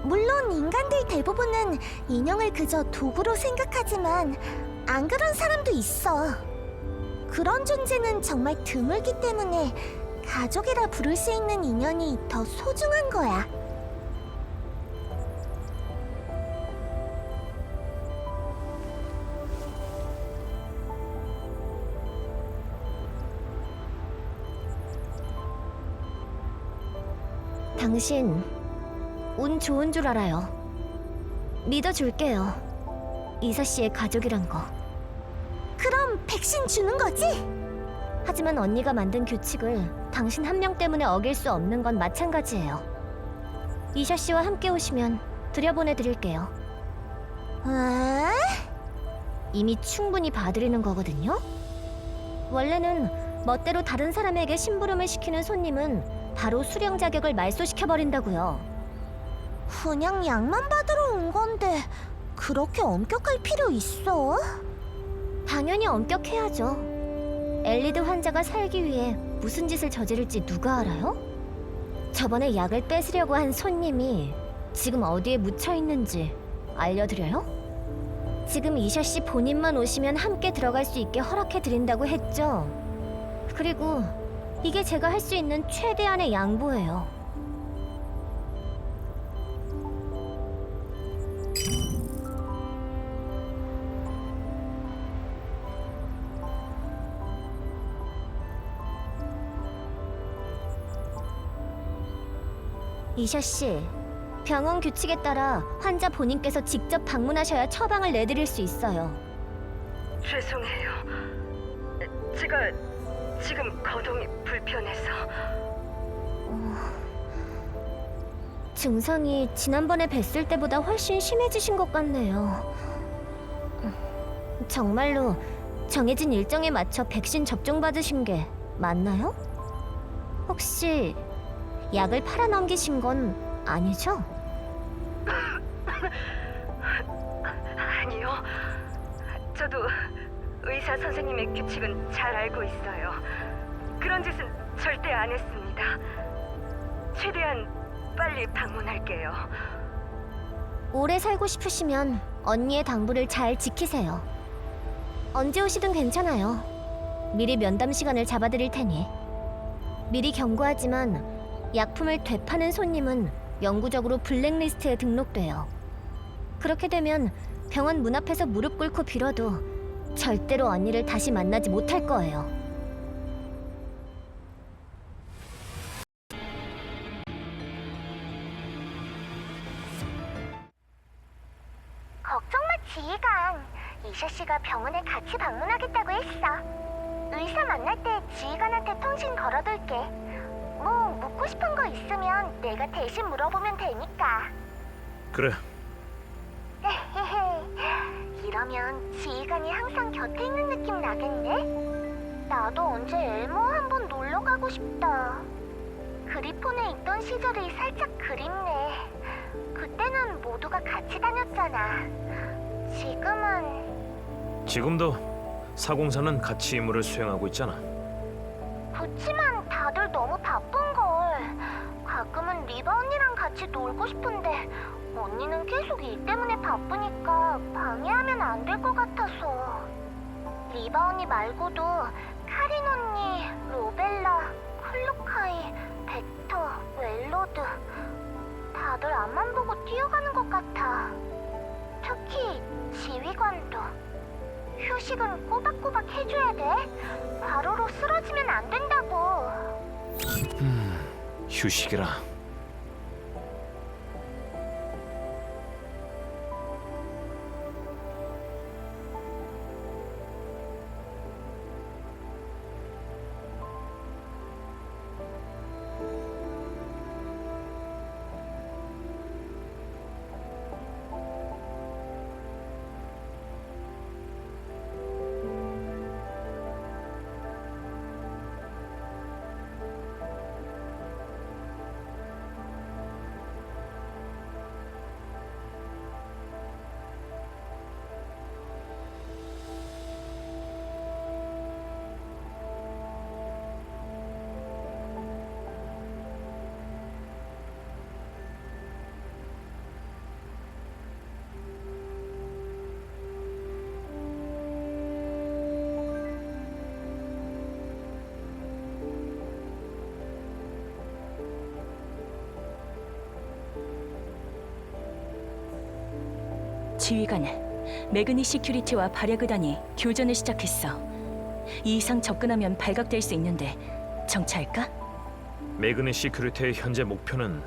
물론 인간들 대부분은 인형을 그저 도구로 생각하지만 안 그런 사람도 있어. 그런 존재는 정말 드물기 때문에 가족이라 부를 수 있는 인연이 더 소중한 거야. 당신 운 좋은 줄 알아요. 믿어줄게요. 이사 씨의 가족이란 거. 그럼 백신 주는 거지? 하지만 언니가 만든 규칙을 당신 한 명 때문에 어길 수 없는 건 마찬가지예요. 이샤 씨와 함께 오시면 들여보내드릴게요. 에? 이미 충분히 봐드리는 거거든요. 원래는 멋대로 다른 사람에게 심부름을 시키는 손님은 바로 수령 자격을 말소시켜버린다고요. 그냥 약만 받으러 온 건데 그렇게 엄격할 필요 있어? 당연히 엄격해야죠. 엘리드 환자가 살기 위해 무슨 짓을 저지를지 누가 알아요? 저번에 약을 뺏으려고 한 손님이 지금 어디에 묻혀 있는지 알려드려요? 지금 이셔 씨 본인만 오시면 함께 들어갈 수 있게 허락해 드린다고 했죠. 그리고 이게 제가 할 수 있는 최대한의 양보예요. 이셔 씨, 병원 규칙에 따라 환자 본인께서 직접 방문하셔야 처방을 내드릴 수 있어요. 죄송해요. 제가 지금 거동이 불편해서. 증상이 지난번에 뵀을 때보다 훨씬 심해지신 것 같네요. 정말로 정해진 일정에 맞춰 백신 접종 받으신 게 맞나요? 혹시 약을 팔아넘기신 건 아니죠? 아니요. 저도 의사 선생님의 규칙은 잘 알고 있어요. 그런 짓은 절대 안 했습니다. 최대한 빨리 방문할게요. 오래 살고 싶으시면 언니의 당부를 잘 지키세요. 언제 오시든 괜찮아요. 미리 면담 시간을 잡아드릴 테니. 미리 경고하지만 약품을 되파는 손님은 영구적으로 블랙리스트에 등록돼요. 그렇게 되면 병원 문 앞에서 무릎 꿇고 빌어도 절대로 언니를 다시 만나지 못할 거예요. 걱정 마, 지휘관. 이셔 씨가 병원에 같이 방문하겠다고 했어. 의사 만날 때 지휘관한테 통신 걸어둘게. 뭐 묻고 싶은 거 있으면 내가 대신 물어보면 되니까. 그래. 이러면 지휘관이 항상 곁에 있는 느낌 나겠네? 나도 언제 엘모 한번 놀러 가고 싶다. 그리폰에 있던 시절이 살짝 그립네. 그때는 모두가 같이 다녔잖아. 지금도 사공사는 같이 임무를 수행하고 있잖아. 그치만 다들 너무 바쁜걸. 가끔은 리바 언니랑 같이 놀고 싶은데 언니는 계속 일 때문에 바쁘니까 방해하면 안 될 것 같아서. 리바 언니 말고도 카린 언니, 로벨라, 클루카이, 벡터, 웰로드 다들 앞만 보고 뛰어가는 것 같아. 특히 지휘관도. 휴식은 꼬박꼬박 해줘야 돼. 과로로 쓰러지면 안 된다고. 휴식이라. 지휘관, 매그니 시큐리티와 발야그단이 교전을 시작했어. 이 이상 접근하면 발각될 수 있는데 정차할까? 매그니 시큐리티의 현재 목표는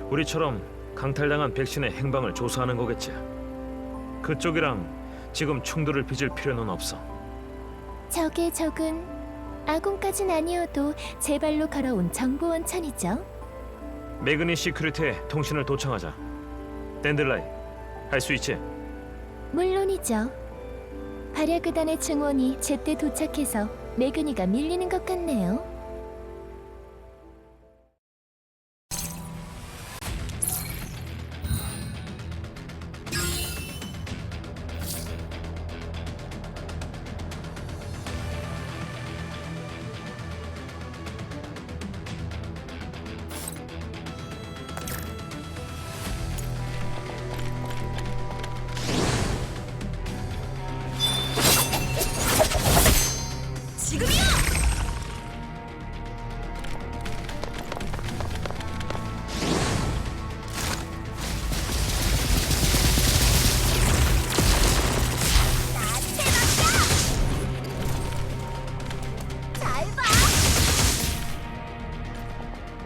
우리처럼 강탈당한 백신의 행방을 조사하는 거겠지. 그쪽이랑 지금 충돌을 빚을 필요는 없어. 적의 적은 아군까진 아니어도 제 발로 걸어온 정보원천이죠. 매그니 시큐리티에 통신을 도청하자. 댄들라이, 할 수 있지? 물론이죠. 발야그단의 증원이 제때 도착해서 매그니가 밀리는 것 같네요.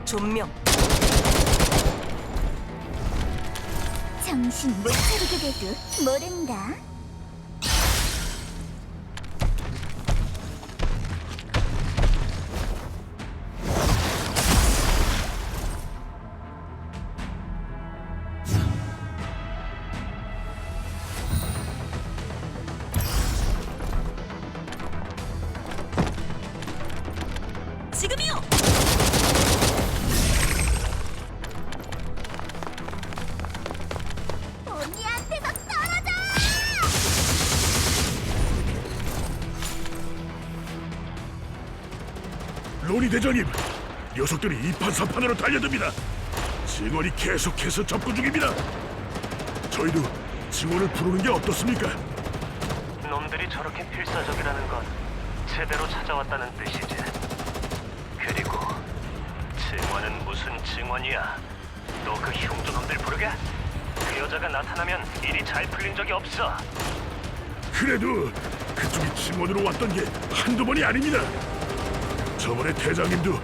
존명. 정신 못 차리게 돼도 모른다. 지금이요. 언니한테서 떨어져! 로니 대장님, 녀석들이 이판삼판으로 달려듭니다. 증원이 계속해서 접근 중입니다. 저희도 증원을 부르는 게 어떻습니까? 놈들이 저렇게 필사적이라는 건 제대로 찾아왔다는 뜻이지. 그리고 증원은 무슨 증원이야? 너 그 흉조 놈들 부르게? 그 여자가 나타나면 일이 잘 풀린 적이 없어. 그래도 그쪽이 증원으로 왔던 게 한두 번이 아닙니다. 저번에 대장님도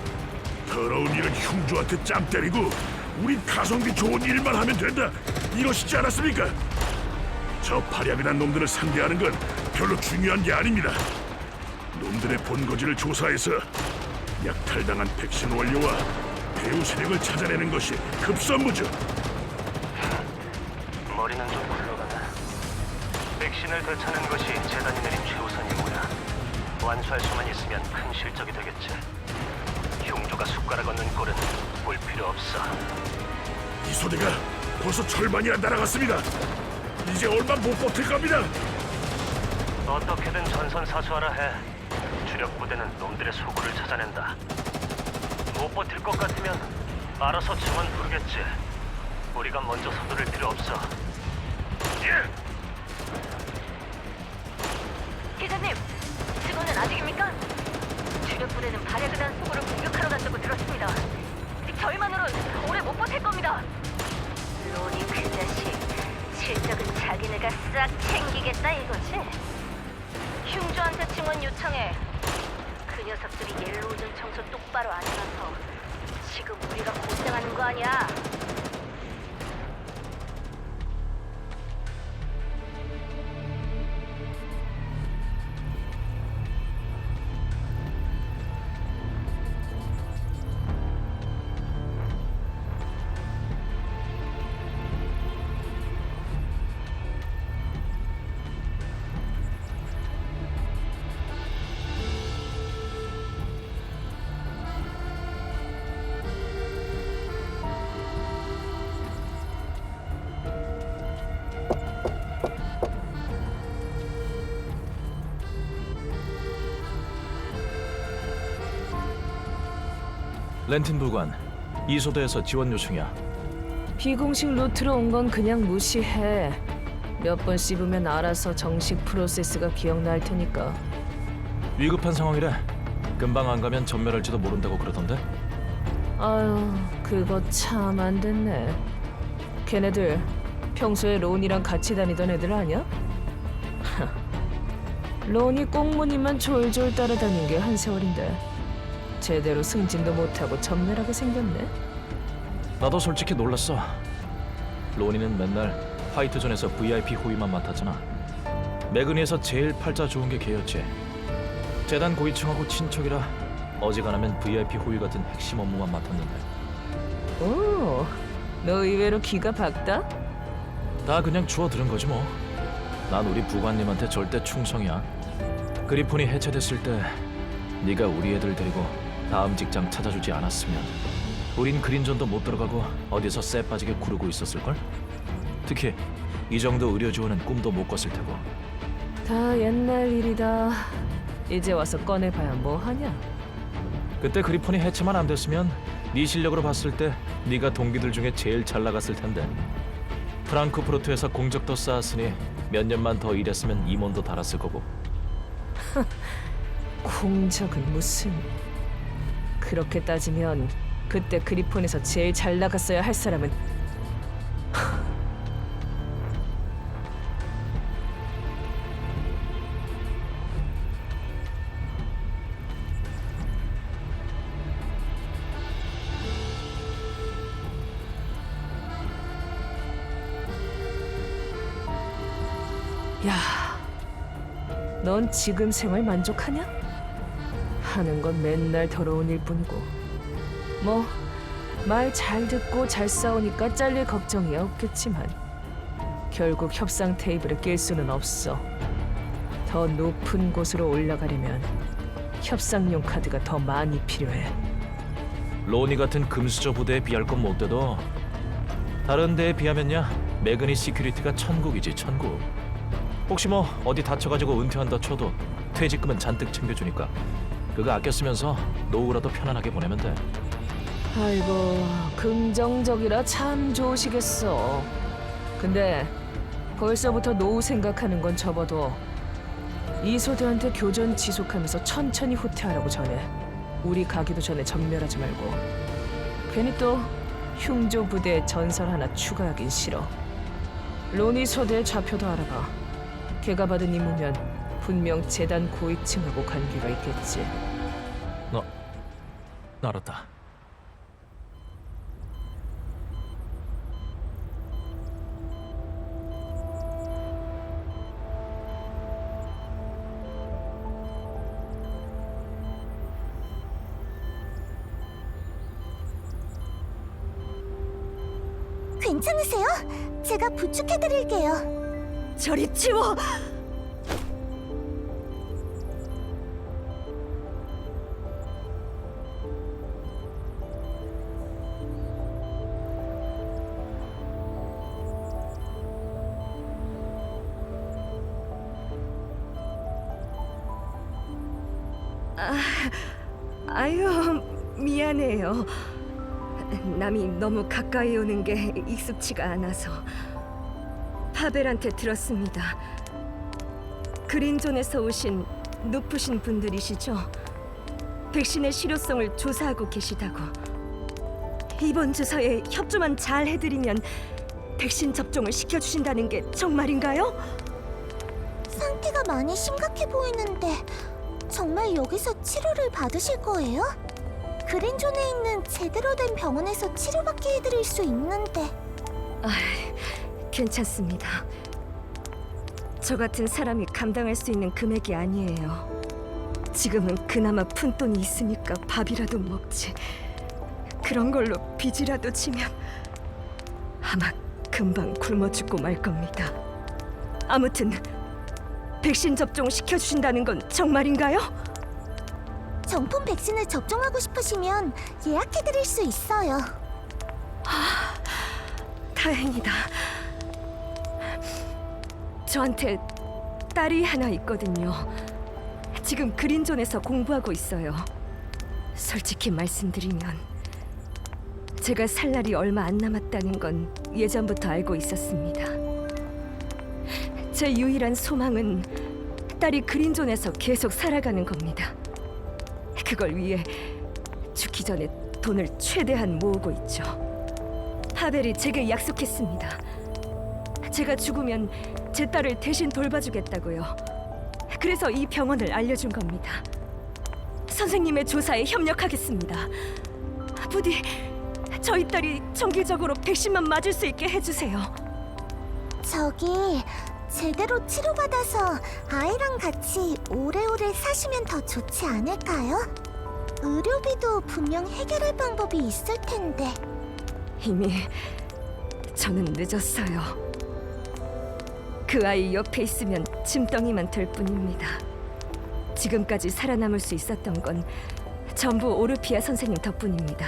더러운 일은 흉조한테 짬 때리고 우린 가성비 좋은 일만 하면 된다 이러시지 않았습니까? 저 발야근한 놈들을 상대하는 건 별로 중요한 게 아닙니다. 놈들의 본거지를 조사해서 약탈당한 백신 원료와 배후 세력을 찾아내는 것이 급선무죠. 머리는 좀 굴러가다. 백신을 되찾는 것이 재단이 내린 최우선 임무야. 완수할 수만 있으면 큰 실적이 되겠지. 흉조가 숟가락 얹는 꼴은 볼 필요 없어. 이 소대가 벌써 절반이나 날아갔습니다. 이제 얼마 못 버틸 겁니다. 어떻게든 전선사수하라 해. 주력 부대는 놈들의 소굴을 찾아낸다. 못 버틸 것 같으면 알아서 증원 부르겠지. 우리가 먼저 서두를 필요 없어. 예! 기자님, 증언은 아직입니까? 주력 부대는 발야그단 소굴을 공격하러 간다고 들었습니다. 저희만으로는 오래 못 버틸 겁니다. 로니 그 자식, 실적은 자기네가 싹 챙기겠다 이거지? 흉조한테 증언 요청해. 그 녀석들이 옐로우존 청소 똑바로 안 해놔서 지금 우리가 고생하는 거 아니야? 렌틴 부관, 이 소대에서 지원 요청이야. 비공식 루트로 온 건 그냥 무시해. 몇 번 씹으면 알아서 정식 프로세스가 기억날 테니까. 위급한 상황이래. 금방 안 가면 전멸할지도 모른다고 그러던데. 아유, 그거 참 안 됐네. 걔네들 평소에 론이랑 같이 다니던 애들 아니야? 하, 론이 꽁무니만 졸졸 따라다닌 게 한 세월인데 제대로 승진도 못하고 전멸하게 생겼네. 나도 솔직히 놀랐어. 로니는 맨날 화이트존에서 VIP 호위만 맡았잖아. 매그니에서 제일 팔자 좋은 게 걔였지. 재단 고위층하고 친척이라 어지간하면 VIP 호위 같은 핵심 업무만 맡았는데. 오, 너 의외로 기가 밝다? 다 그냥 주워 들은 거지 뭐. 난 우리 부관님한테 절대 충성이야. 그리폰이 해체됐을 때 네가 우리 애들 데리고 다음 직장 찾아주지 않았으면 우린 그린존도 못 들어가고 어디서 쎄 빠지게 구르고 있었을걸? 특히 이 정도 의료 지원은 꿈도 못 꿨을 테고. 다 옛날 일이다. 이제 와서 꺼내봐야 뭐 하냐? 그때 그리폰이 해체만 안 됐으면 네 실력으로 봤을 때 네가 동기들 중에 제일 잘 나갔을 텐데. 프랑크푸르트에서 공적도 쌓았으니 몇 년만 더 일했으면 임원도 달았을 거고. 공적은 무슨... 그렇게 따지면 그때 그리폰에서 제일 잘 나갔어야 할 사람은 야, 넌 지금 생활 만족하냐? 하는 건 맨날 더러운 일뿐이고 뭐 말 잘 듣고 잘 싸우니까 잘릴 걱정이 없겠지만 결국 협상 테이블에 낄 수는 없어. 더 높은 곳으로 올라가려면 협상용 카드가 더 많이 필요해. 로니 같은 금수저 부대에 비할 건 못 돼도 다른 데에 비하면야 매그니 시큐리티가 천국이지, 천국. 혹시 뭐 어디 다쳐가지고 은퇴한다 쳐도 퇴직금은 잔뜩 챙겨주니까 그거 아껴 쓰면서 노후라도 편안하게 보내면 돼. 아이고, 긍정적이라 참 좋으시겠어. 근데 벌써부터 노후 생각하는 건 접어도 이소드한테 교전 지속하면서 천천히 후퇴하라고 전해. 우리 가기도 전에 전멸하지 말고. 괜히 또 흉조 부대에 전설 하나 추가하긴 싫어. 로니 소대의 좌표도 알아봐. 걔가 받은 임무면 분명 재단 고위층하고 관계가 있겠지. 알았다. 괜찮으세요? 제가 부축해드릴게요. 저리 치워! 아유, 미안해요. 남이 너무 가까이 오는 게 익숙치가 않아서. 파벨한테 들었습니다. 그린존에서 오신 높으신 분들이시죠? 백신의 실효성을 조사하고 계시다고. 이번 주사에 협조만 잘 해드리면 백신 접종을 시켜주신다는 게 정말인가요? 상태가 많이 심각해 보이는데 정말 여기서 치료를 받으실 거예요? 그린존에 있는 제대로 된 병원에서 치료받게 해드릴 수 있는데. 괜찮습니다. 저 같은 사람이 감당할 수 있는 금액이 아니에요. 지금은 그나마 푼돈이 있으니까 밥이라도 먹지. 그런 걸로 빚이라도 지면 아마 금방 굶어 죽고 말 겁니다. 아무튼 백신 접종 시켜주신다는 건 정말인가요? 정품 백신을 접종하고 싶으시면 예약해드릴 수 있어요. 다행이다. 저한테 딸이 하나 있거든요. 지금 그린존에서 공부하고 있어요. 솔직히 말씀드리면 제가 살 날이 얼마 안 남았다는 건 예전부터 알고 있었습니다. 제 유일한 소망은 딸이 그린존에서 계속 살아가는 겁니다. 그걸 위해 죽기 전에 돈을 최대한 모으고 있죠. 파벨이 제게 약속했습니다. 제가 죽으면 제 딸을 대신 돌봐주겠다고요. 그래서 이 병원을 알려준 겁니다. 선생님의 조사에 협력하겠습니다. 부디 저희 딸이 정기적으로 백신만 맞을 수 있게 해주세요. 저기 제대로 치료받아서 아이랑 같이 오래오래 사시면 더 좋지 않을까요? 의료비도 분명 해결할 방법이 있을 텐데. 이미 저는 늦었어요. 그 아이 옆에 있으면 짐덩이만 될 뿐입니다. 지금까지 살아남을 수 있었던 건 전부 오르피아 선생님 덕분입니다.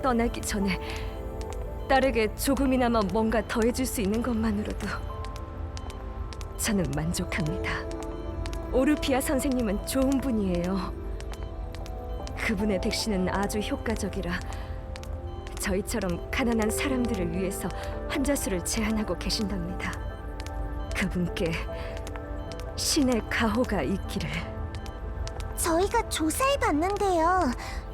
떠나기 전에 딸에게 조금이나마 뭔가 더해줄 수 있는 것만으로도 저는 만족합니다. 오르피아 선생님은 좋은 분이에요. 그분의 백신은 아주 효과적이라 저희처럼 가난한 사람들을 위해서 환자 수를 제한하고 계신답니다. 그분께 신의 가호가 있기를. 저희가 조사해봤는데요.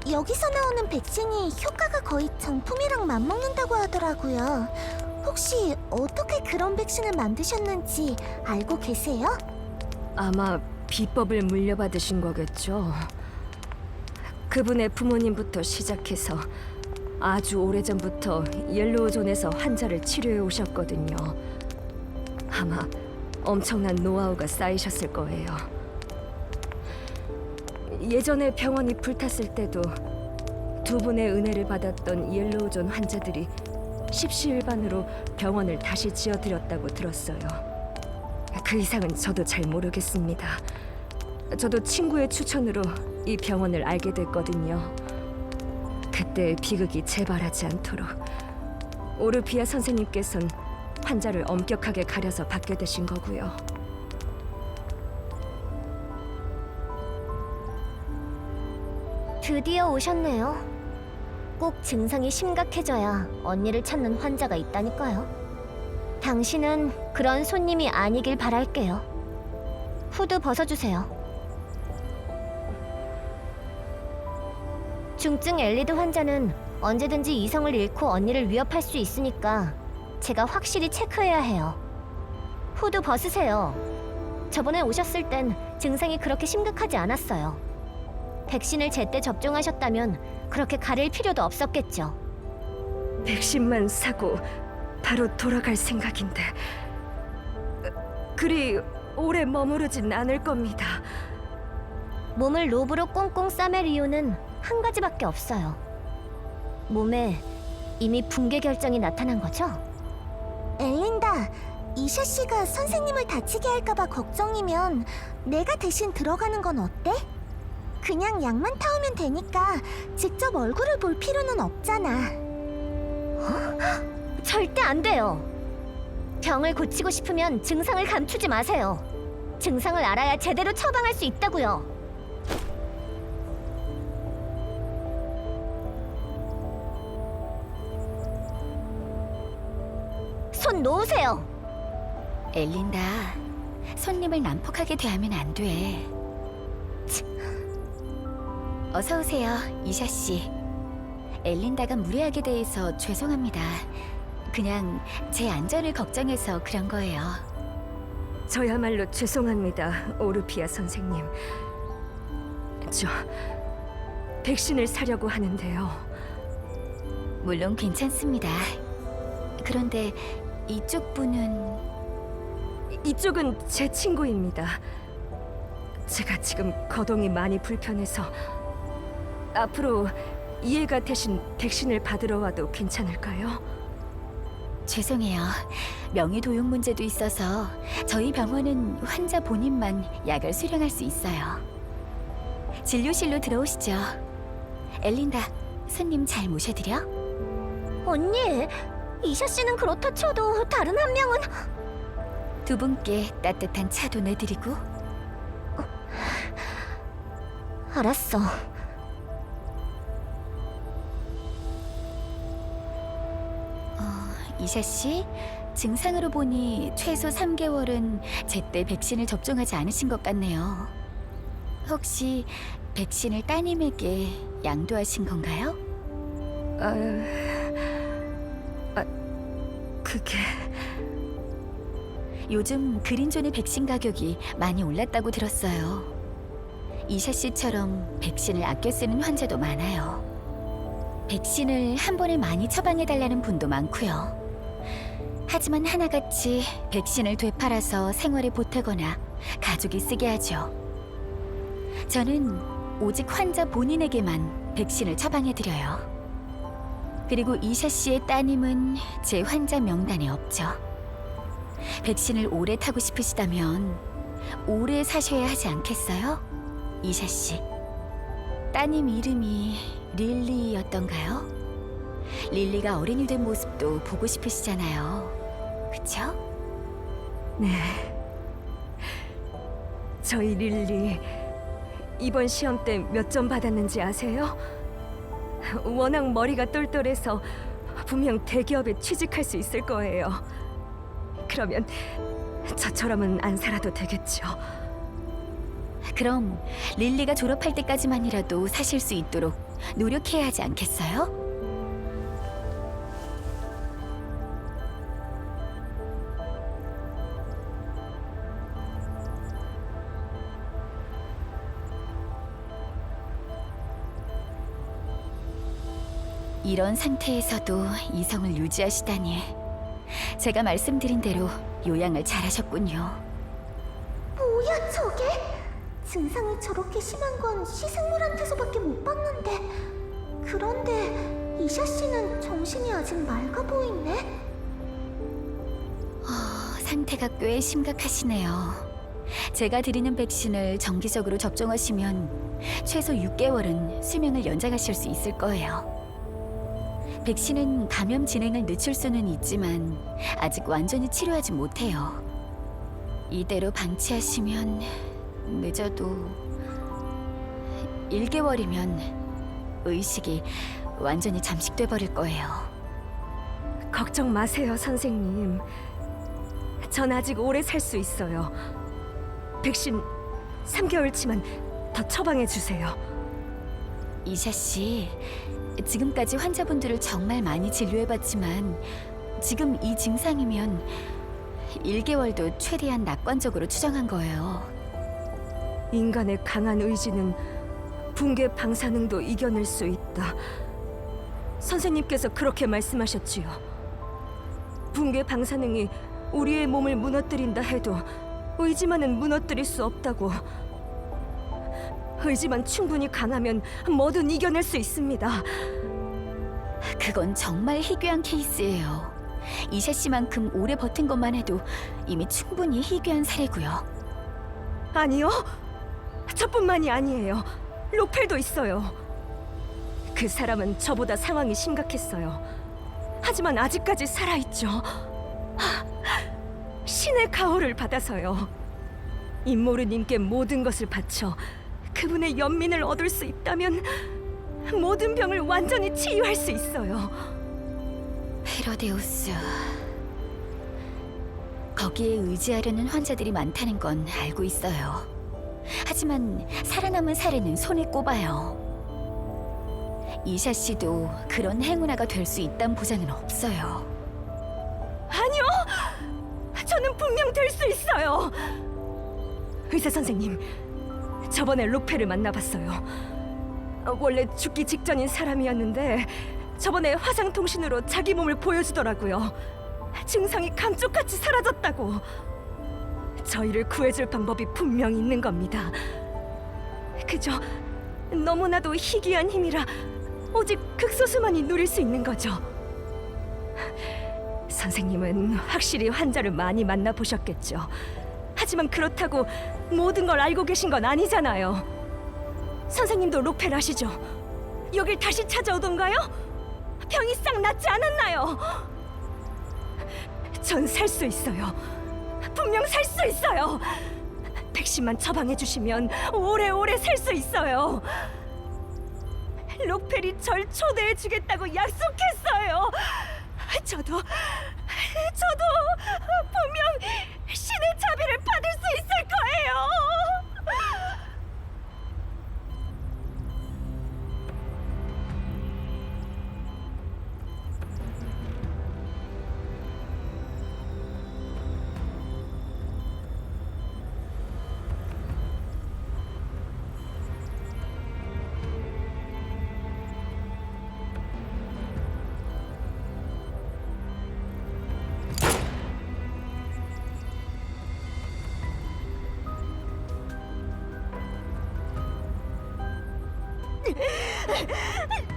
여기서 나오는 백신이 효과가 거의 정품이랑 맞먹는다고 하더라고요. 혹시 어떻게 그런 백신을 만드셨는지 알고 계세요? 아마 비법을 물려받으신 거겠죠. 그분의 부모님부터 시작해서 아주 오래전부터 옐로우존에서 환자를 치료해 오셨거든요. 아마 엄청난 노하우가 쌓이셨을 거예요. 예전에 병원이 불탔을 때도 두 분의 은혜를 받았던 옐로우존 환자들이 십시일반으로 병원을 다시 지어드렸다고 들었어요. 그 이상은 저도 잘 모르겠습니다. 저도 친구의 추천으로 이 병원을 알게 됐거든요. 그때 비극이 재발하지 않도록 오르피아 선생님께선 환자를 엄격하게 가려서 받게 되신 거고요. 드디어 오셨네요. 꼭 증상이 심각해져야 언니를 찾는 환자가 있다니까요. 당신은 그런 손님이 아니길 바랄게요. 후드 벗어주세요. 중증 엘리드 환자는 언제든지 이성을 잃고 언니를 위협할 수 있으니까 제가 확실히 체크해야 해요. 후드 벗으세요. 저번에 오셨을 땐 증상이 그렇게 심각하지 않았어요. 백신을 제때 접종하셨다면 그렇게 가릴 필요도 없었겠죠. 백신만 사고 바로 돌아갈 생각인데 그리 오래 머무르진 않을 겁니다. 몸을 로브로 꽁꽁 싸맬 이유는 한 가지밖에 없어요. 몸에 이미 붕괴 결정이 나타난 거죠? 엘린다, 이샤 씨가 선생님을 다치게 할까봐 걱정이면 내가 대신 들어가는 건 어때? 그냥 약만 타오면 되니까 직접 얼굴을 볼 필요는 없잖아. 절대 안 돼요. 병을 고치고 싶으면 증상을 감추지 마세요. 증상을 알아야 제대로 처방할 수 있다고요. 손 놓으세요. 엘린다, 손님을 난폭하게 대하면 안 돼. 어서 오세요, 이샤 씨. 엘린다가 무례하게 대해서 죄송합니다. 그냥 제 안전을 걱정해서 그런 거예요. 저야말로 죄송합니다, 오르피아 선생님. 저 백신을 사려고 하는데요. 물론 괜찮습니다. 그런데 이쪽 분은... 이쪽은 제 친구입니다. 제가 지금 거동이 많이 불편해서 앞으로 이 애가 대신 백신을 받으러 와도 괜찮을까요? 죄송해요. 명의 도용 문제도 있어서 저희 병원은 환자 본인만 약을 수령할 수 있어요. 진료실로 들어오시죠. 엘린다, 손님 잘 모셔드려? 언니, 이샤 씨는 그렇다 쳐도 다른 한 명은... 두 분께 따뜻한 차도 내드리고. 알았어. 이샤 씨, 증상으로 보니 최소 3개월은 제때 백신을 접종하지 않으신 것 같네요. 혹시 백신을 따님에게 양도하신 건가요? 그게... 요즘 그린존의 백신 가격이 많이 올랐다고 들었어요. 이샤 씨처럼 백신을 아껴 쓰는 환자도 많아요. 백신을 한 번에 많이 처방해달라는 분도 많고요. 하지만 하나같이 백신을 되팔아서 생활에 보태거나 가족이 쓰게 하죠. 저는 오직 환자 본인에게만 백신을 처방해드려요. 그리고 이샤 씨의 따님은 제 환자 명단에 없죠. 백신을 오래 타고 싶으시다면 오래 사셔야 하지 않겠어요? 이샤 씨. 따님 이름이 릴리였던가요? 릴리가 어린이 된 모습도 보고 싶으시잖아요. 그쵸? 네. 저희 릴리 이번 시험 때 몇 점 받았는지 아세요? 워낙 머리가 똘똘해서 분명 대기업에 취직할 수 있을 거예요. 그러면 저처럼은 안 살아도 되겠죠. 그럼 릴리가 졸업할 때까지만이라도 사실 수 있도록 노력해야 하지 않겠어요? 이런 상태에서도 이성을 유지하시다니. 제가 말씀드린 대로 요양을 잘하셨군요. 뭐야 저게? 증상이 저렇게 심한 건 시생물한테서밖에 못 봤는데. 그런데 이샤 씨는 정신이 아직 맑아 보이네. 상태가 꽤 심각하시네요. 제가 드리는 백신을 정기적으로 접종하시면 최소 6개월은 수명을 연장하실 수 있을 거예요. 백신은 감염 진행을 늦출 수는 있지만 아직 완전히 치료하지 못해요. 이대로 방치하시면 늦어도 1개월이면 의식이 완전히 잠식돼 버릴 거예요. 걱정 마세요, 선생님. 전 아직 오래 살 수 있어요. 백신 3개월치만 더 처방해 주세요. 이샤 씨, 지금까지 환자분들을 정말 많이 진료해봤지만 지금 이 증상이면 1개월도 최대한 낙관적으로 추정한 거예요. 인간의 강한 의지는 붕괴 방사능도 이겨낼 수 있다. 선생님께서 그렇게 말씀하셨지요. 붕괴 방사능이 우리의 몸을 무너뜨린다 해도 의지만은 무너뜨릴 수 없다고. 의지만 충분히 강하면 뭐든 이겨낼 수 있습니다. 그건 정말 희귀한 케이스예요. 이샤 씨만큼 오래 버틴 것만 해도 이미 충분히 희귀한 사례고요. 아니요, 저뿐만이 아니에요. 로펠도 있어요. 그 사람은 저보다 상황이 심각했어요. 하지만 아직까지 살아있죠. 신의 가호를 받아서요. 임모르님께 모든 것을 바쳐 그분의 연민을 얻을 수 있다면 모든 병을 완전히 치유할 수 있어요. 헤로데우스. 거기에 의지하려는 환자들이 많다는 건 알고 있어요. 하지만 살아남은 사례는 손에 꼽아요. 이샤 씨도 그런 행운아가 될 수 있다는 보장은 없어요. 아니요! 저는 분명 될 수 있어요! 의사 선생님, 저번에 로페를 만나봤어요. 원래 죽기 직전인 사람이었는데 저번에 화상통신으로 자기 몸을 보여주더라고요. 증상이 감쪽같이 사라졌다고. 저희를 구해줄 방법이 분명 있는 겁니다. 그저 너무나도 희귀한 힘이라 오직 극소수만이 누릴 수 있는 거죠. 선생님은 확실히 환자를 많이 만나보셨겠죠. 하지만 그렇다고 모든 걸 알고 계신 건 아니잖아요. 선생님도 로펠 아시죠? 여길 다시 찾아오던가요? 병이 싹 낫지 않았나요? 전 살 수 있어요. 분명 살 수 있어요. 백신만 처방해 주시면 오래오래 살 수 있어요. 로펠이 절 초대해 주겠다고 약속했어요. 저도 분명 신의 자비를 받을 수 있을 거예요.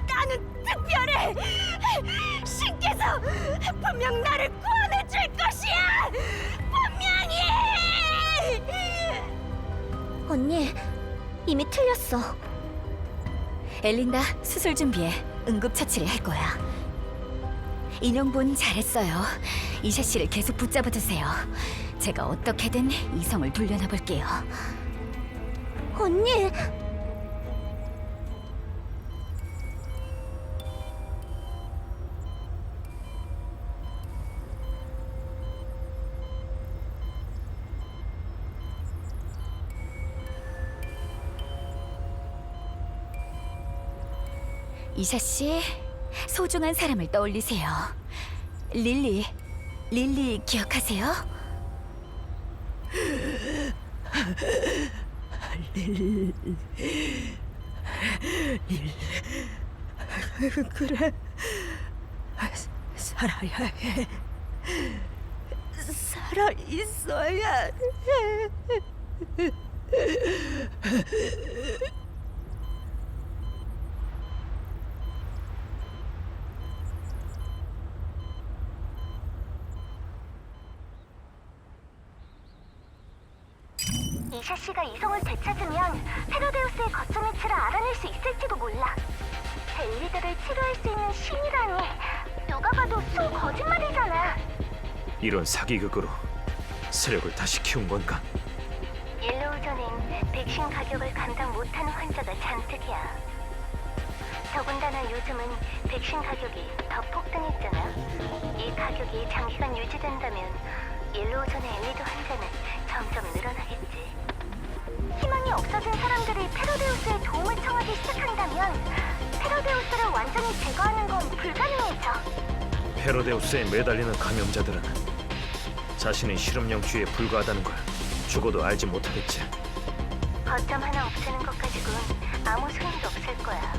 나는 특별해. 신께서 분명 나를 구원해 줄 것이야. 언니, 이미 틀렸어. 엘린다, 수술 준비해. 응급처치를 할 거야. 인형분 잘했어요. 이샤 씨를 계속 붙잡아 두세요. 제가 어떻게든 이성을 돌려놔 볼게요. 언니, 이샤 씨, 소중한 사람을 떠올리세요. 릴리 기억하세요? 그래. 살아야 해. 살아 있어야 해. 이샤 씨가 이성을 되찾으면 페로데우스의 거점 위치를 알아낼 수 있을지도 몰라. 엘리드를 치료할 수 있는 신이라니. 누가 봐도 순 거짓말이잖아. 이런 사기극으로 세력을 다시 키운 건가? 옐로우전엔 백신 가격을 감당 못하는 환자가 잔뜩이야. 더군다나 요즘은 백신 가격이 더 폭등했잖아. 이 가격이 장기간 유지된다면 옐로우전의 엘리드 환자는 점점 늘어나겠지. 희망이 없어진 사람들이 페로데우스의 도움을 청하기 시작한다면 페로데우스를 완전히 제거하는 건 불가능해져. 페로데우스에 매달리는 감염자들은 자신의 실험용 쥐에 불과하다는 걸 죽어도 알지 못하겠지. 거점 하나 없애는 것 가지고는 아무 소용도 없을 거야.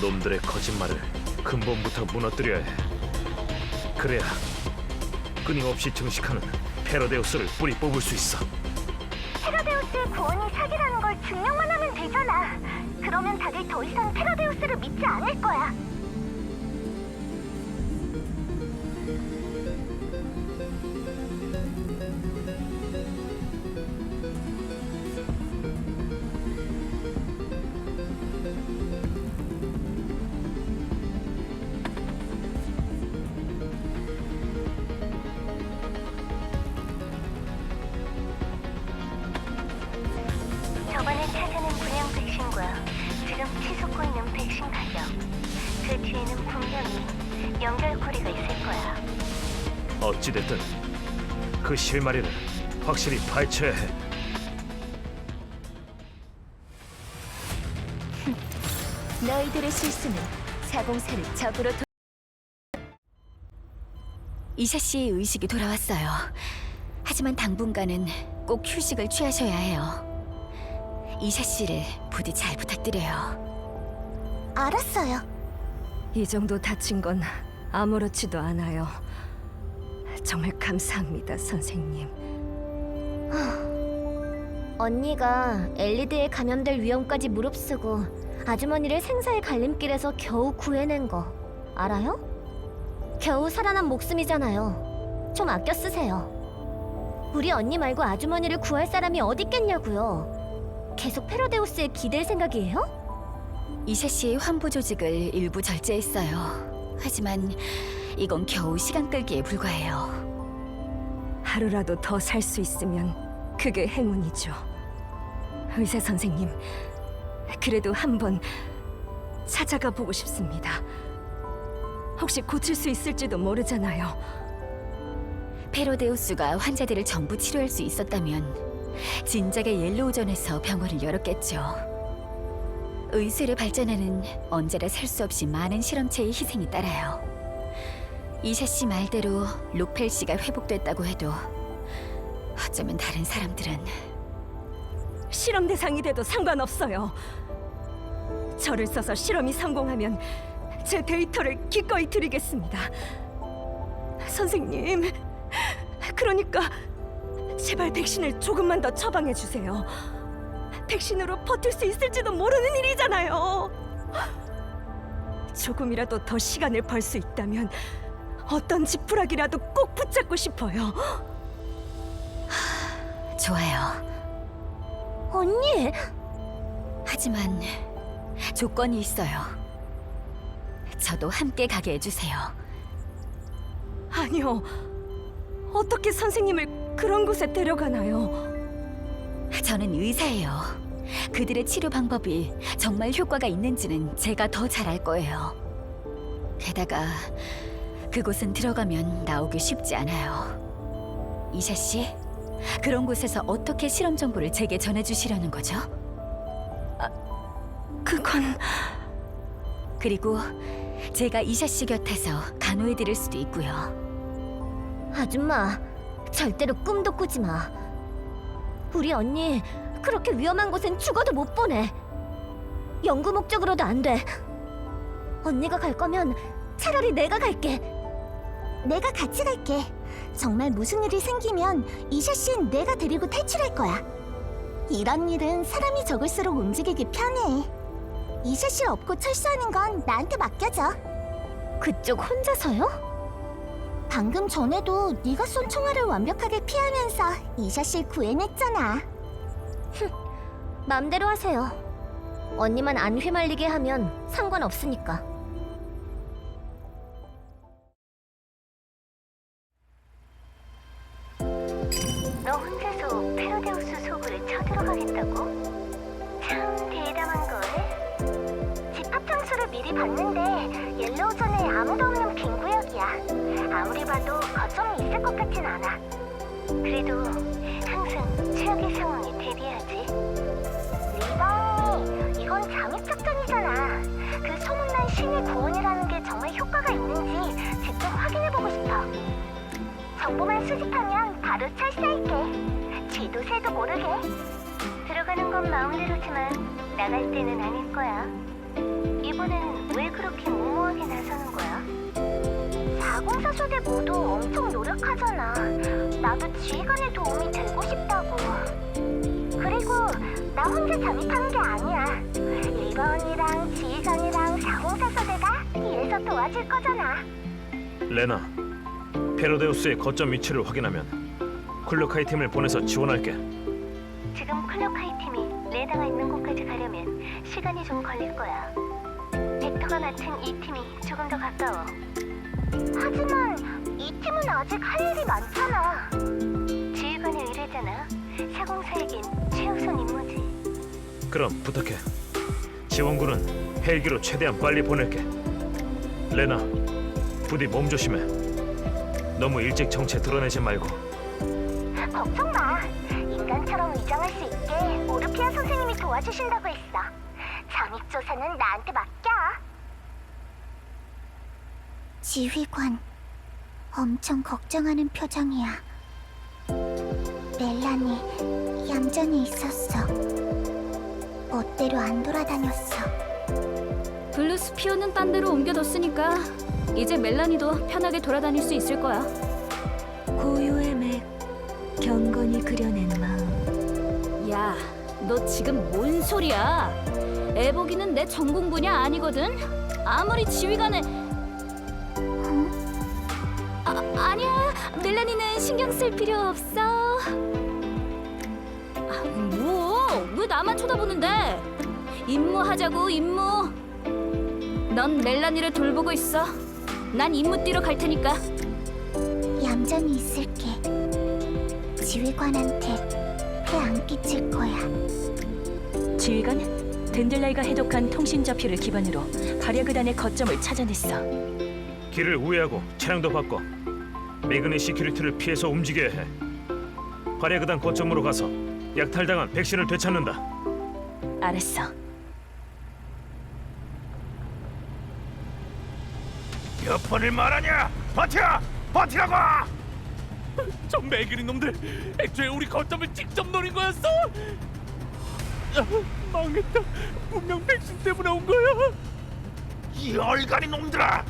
놈들의 거짓말을 근본부터 무너뜨려야 해. 그래야 끊임없이 증식하는 페로데우스를 뿌리 뽑을 수 있어. 페로데우스의 구원이 사기라는 걸 증명만 하면 되잖아. 그러면 다들 더 이상 페로데우스를 믿지 않을 거야. 저번에 찾아낸 불량 백신과 지금 치솟고 있는 백신 가격, 그 뒤에는 분명히 연결고리가 있을 거야. 어찌됐든 그 실마리를 확실히 파헤쳐야 해. 너희들의 실수는 사공사를 적으로 이샤 씨의 의식이 돌아왔어요. 하지만 당분간은 꼭 휴식을 취하셔야 해요. 이샤 씨를 부디 잘 부탁드려요. 알았어요. 이 정도 다친 건 아무렇지도 않아요. 정말 감사합니다, 선생님. 언니가 엘리드에 감염될 위험까지 무릅쓰고 아주머니를 생사의 갈림길에서 겨우 구해낸 거 알아요? 겨우 살아난 목숨이잖아요. 좀 아껴 쓰세요. 우리 언니 말고 아주머니를 구할 사람이 어디 있겠냐고요. 계속 페로데우스에 기댈 생각이에요? 이샤 씨의 환부 조직을 일부 절제했어요. 하지만 이건 겨우 시간 끌기에 불과해요. 하루라도 더 살 수 있으면 그게 행운이죠. 의사 선생님, 그래도 한번 찾아가 보고 싶습니다. 혹시 고칠 수 있을지도 모르잖아요. 페로데우스가 환자들을 전부 치료할 수 있었다면 진작에 옐로우전에서 병원을 열었겠죠. 의술의 발전에는 언제나 셀 수 없이 많은 실험체의 희생이 따라요. 이샤 씨 말대로 로펠 씨가 회복됐다고 해도 어쩌면 다른 사람들은 실험 대상이 돼도 상관없어요. 저를 써서 실험이 성공하면 제 데이터를 기꺼이 드리겠습니다. 선생님, 그러니까 제발 백신을 조금만 더 처방해 주세요. 백신으로 버틸 수 있을지도 모르는 일이잖아요. 조금이라도 더 시간을 벌 수 있다면 어떤 지푸라기라도 꼭 붙잡고 싶어요. 좋아요. 언니! 하지만 조건이 있어요. 저도 함께 가게 해주세요. 아니요. 어떻게 선생님을 그런 곳에 데려가나요? 저는 의사예요. 그들의 치료 방법이 정말 효과가 있는지는 제가 더 잘 알 거예요. 게다가 그곳은 들어가면 나오기 쉽지 않아요. 이샤 씨, 그런 곳에서 어떻게 실험 정보를 제게 전해주시려는 거죠? 그건... 그리고 제가 이샤 씨 곁에서 간호해드릴 수도 있고요. 아줌마, 절대로 꿈도 꾸지 마. 우리 언니 그렇게 위험한 곳엔 죽어도 못 보내. 연구 목적으로도 안 돼. 언니가 갈 거면 차라리 내가 갈게. 내가 같이 갈게. 정말 무슨 일이 생기면 이샤 씨는 내가 데리고 탈출할 거야. 이런 일은 사람이 적을수록 움직이기 편해. 이샤 씨 없고 철수하는 건 나한테 맡겨줘. 그쪽 혼자서요? 방금 전에도 네가 쏜 총알을 완벽하게 피하면서 이샤 씨를 구해냈잖아. 맘대로 하세요. 언니만 안 휘말리게 하면 상관없으니까. 너 혼자서 페로데우스 소굴에 쳐들어가겠다고? 참 대담한 걸. 집합 장소를 미리 봤는데 옐로우존에 아무도 없는 빈 구역이야. 아무리 봐도 거점이 있을 것 같진 않아. 그래도 항상 최악의 상황에 대비하지. 리바, 이건 잠입 작전이잖아. 그 소문난 신의 구원이라는 게 정말 효과가 있는지 직접 확인해보고 싶어. 정보만 수집하면 바로 철수할게. 쥐도 새도 모르게. 들어가는 건 마음대로지만 나갈 때는 아닐 거야. 이번엔 왜 그렇게 무모하게 나서는 거야? 404소대 모두 엄청 노력하잖아. 나도 지휘관의 도움이 되고 싶다고. 그리고 나 혼자 잠입하는 게 아니야. 리버 언니랑 지휘관이랑 404소대가 뒤에서 도와줄 거잖아. 레나, 페로데우스의 거점 위치를 확인하면 클로카이 팀을 보내서 지원할게. 지금 클로카이 팀이 레다가 있는 곳까지 가려면 시간이 좀 걸릴 거야. 벡터가 맡은 이 팀이 조금 더 가까워. 하지만 이 팀은 아직 할 일이 많잖아. 지휘관의 의뢰잖아. 사공사에겐 최우선 임무지. 그럼 부탁해. 지원군은 헬기로 최대한 빨리 보낼게. 레나, 부디 몸 조심해. 너무 일찍 정체 드러내지 말고. 걱정 마. 인간처럼 위장할 수 있게 오르피아 선생님이 도와주신다고 했어. 잠입 조사는 나한테 맡겨. 지휘관, 엄청 걱정하는 표정이야. 멜란이 얌전히 있었어. 멋대로 안 돌아다녔어. 블루스피어는 딴 데로 옮겨뒀으니까 이제 멜라니도 편하게 돌아다닐 수 있을 거야. 고요의 맥, 경건히 그려낸 마음. 야, 너 지금 뭔 소리야? 애보기는 내 전공 분야 아니거든. 아무리 지휘관에 아니야, 멜라니는 신경 쓸 필요 없어. 뭐? 왜 나만 쳐다보는데? 임무하자고, 임무. 넌 멜라니를 돌보고 있어. 난 임무 뛰러 갈 테니까. 얌전히 있을게. 지휘관한테 폐 안 끼칠 거야. 지휘관, 든들라이가 해독한 통신 좌표를 기반으로 바랴그단의 거점을 찾아냈어. 길을 우회하고 차량도 바꿔. 매그니 시큐리티를 피해서 움직여야 해. 바랴그단 거점으로 가서 약탈당한 백신을 되찾는다. 알았어. 몇 번을 말하냐? 버텨! 버티라고! 저 매그리 놈들 애초에 우리 거점을 직접 노린 거였어. 망했다. 분명 백신 때문에 온 거야. 이 얼간이 놈들아!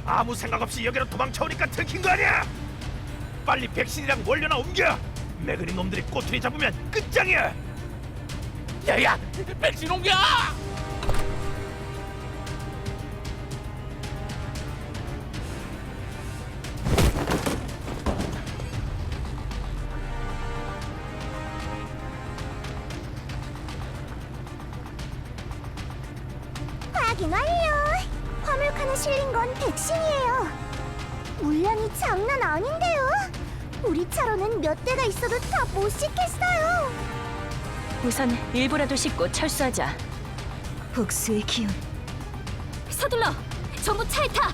아무 생각 없이 여기로 도망쳐오니까 들킨 거 아니야? 빨리 백신이랑 원료나 옮겨! 매그니 놈들이 꼬투리 잡으면 끝장이야! 야야, 백신 옮겨! 확인 완료. 화물칸에 실린 건 백신이에요. 물량이 장난 아닌데요. 우리 차로는 몇 대가 있어도 다 못 싣겠어요. 우선 일부라도 싣고 철수하자. 복수의 기운. 서둘러! 전부 차에 타!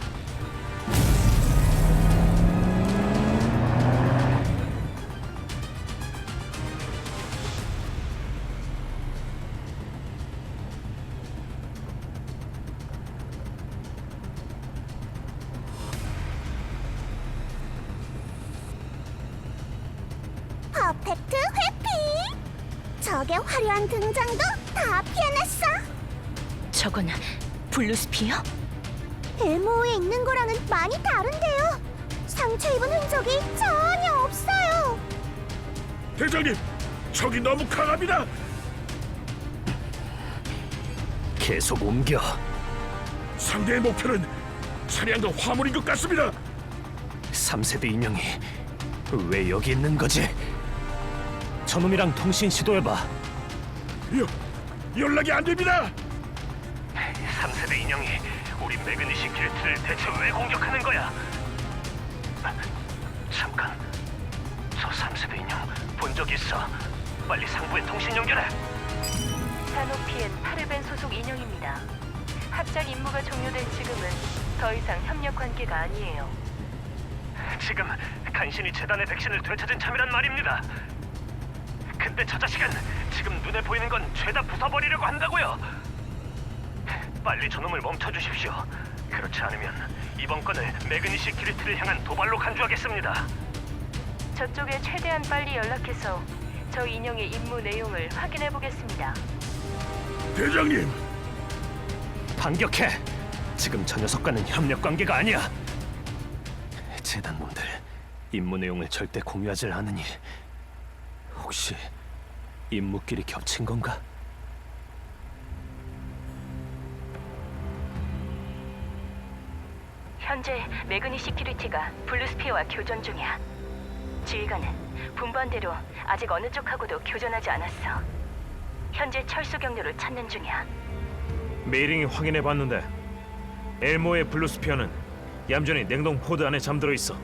퍼펙트 회피! 적의 화려한 등장도 다 피해냈어. 저건 블루스피어? 엘모어에 있는 거랑은 많이 다른데요. 상처 입은 흔적이 전혀 없어요. 대장님, 적이 너무 강합니다. 계속 옮겨. 상대의 목표는 차량과 화물인 것 같습니다. 3세대 인형이 왜 여기 있는 거지? 저놈이랑 통신 시도해봐. 연락이 안 됩니다. 3세대 인형이 우리 매그니시 길트를 대체 왜 공격하는 거야? 잠깐, 저 3세대 인형 본 적 있어. 빨리 상부에 통신 연결해. 사노피엔 파르벤 소속 인형입니다. 합작 임무가 종료된 지금은 더 이상 협력 관계가 아니에요. 지금 간신히 재단의 백신을 되찾은 참이란 말입니다. 근데 저 자식은 지금 눈에 보이는 건 죄다 부숴버리려고 한다고요. 빨리 저놈을 멈춰주십시오. 그렇지 않으면 이번 건을 매그니시 기리트를 향한 도발로 간주하겠습니다. 저쪽에 최대한 빨리 연락해서 저 인형의 임무 내용을 확인해 보겠습니다. 대장님, 반격해! 지금 저 녀석과는 협력 관계가 아니야. 재단 놈들 임무 내용을 절대 공유하질 않으니 혹시 임무끼리 겹친 건가? 현재 매그니 시큐리티가 블루스피어와 교전 중이야. 지휘관은 분반대로 아직 어느 쪽하고도 교전하지 않았어. 현재 철수 경로를 찾는 중이야. 메이링이 확인해봤는데 엘모의 블루스피어는 얌전히 냉동 포드 안에 잠들어 있어.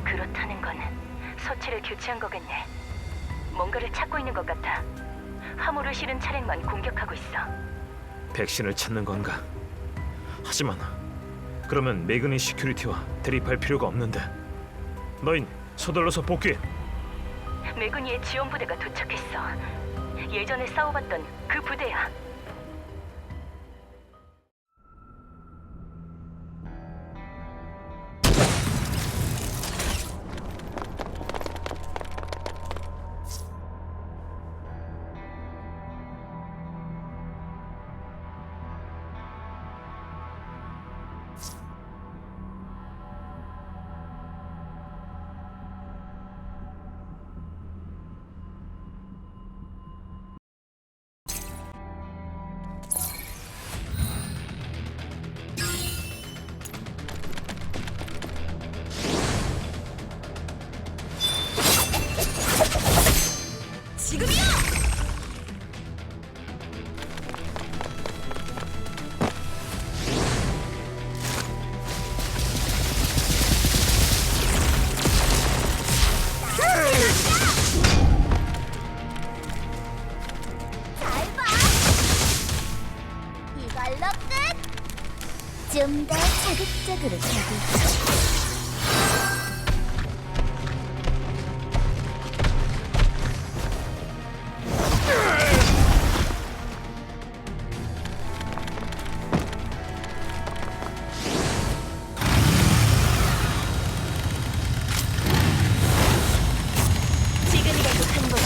그렇다는 건 서치를 교체한 거겠네. 뭔가를 찾고 있는 것 같아. 화물을 실은 차량만 공격하고 있어. 백신을 찾는 건가? 하지만 그러면 매그니 시큐리티와 대립할 필요가 없는데. 너흰 서둘러서 복귀해. 매그니의 지원 부대가 도착했어. 예전에 싸워봤던 그 부대야. 이걸로 끝! 좀 더 자극적으로 가보자. 지금이라도 한 번.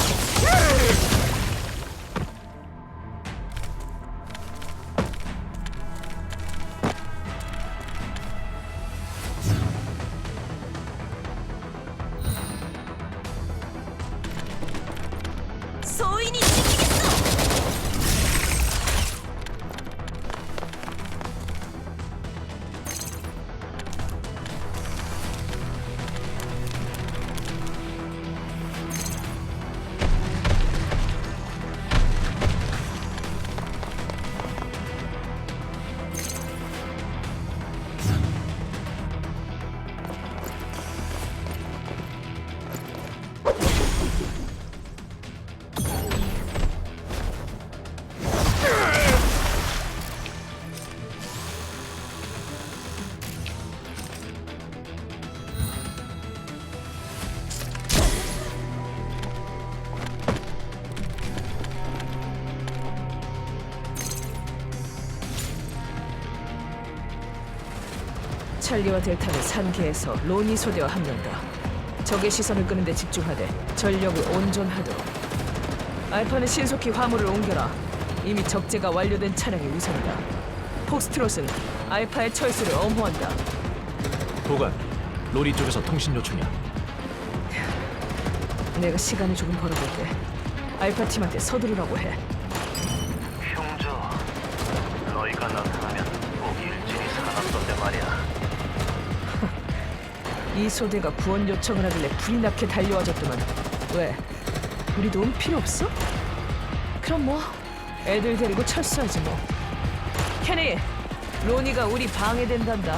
찰리와 델타는 산계에서 로니 소대와 합류한다. 적의 시선을 끄는 데 집중하되 전력을 온전하도록. 알파는 신속히 화물을 옮겨라. 이미 적재가 완료된 차량이 우선이다. 폭스트롯은 알파의 철수를 엄호한다. 도간, 로니 쪽에서 통신 요청이야. 내가 시간을 조금 벌어볼게. 알파 팀한테 서두르라고 해. 형조, 너희가 나타나면 꼭 일진이 살아났던데 말이야. 이 소대가 구원 요청을 하길래 불이 나게 달려와줬더만. 왜? 우리 도움 필요 없어? 그럼 뭐 애들 데리고 철수하지 뭐. 케니, 로니가 우리 방해된단다.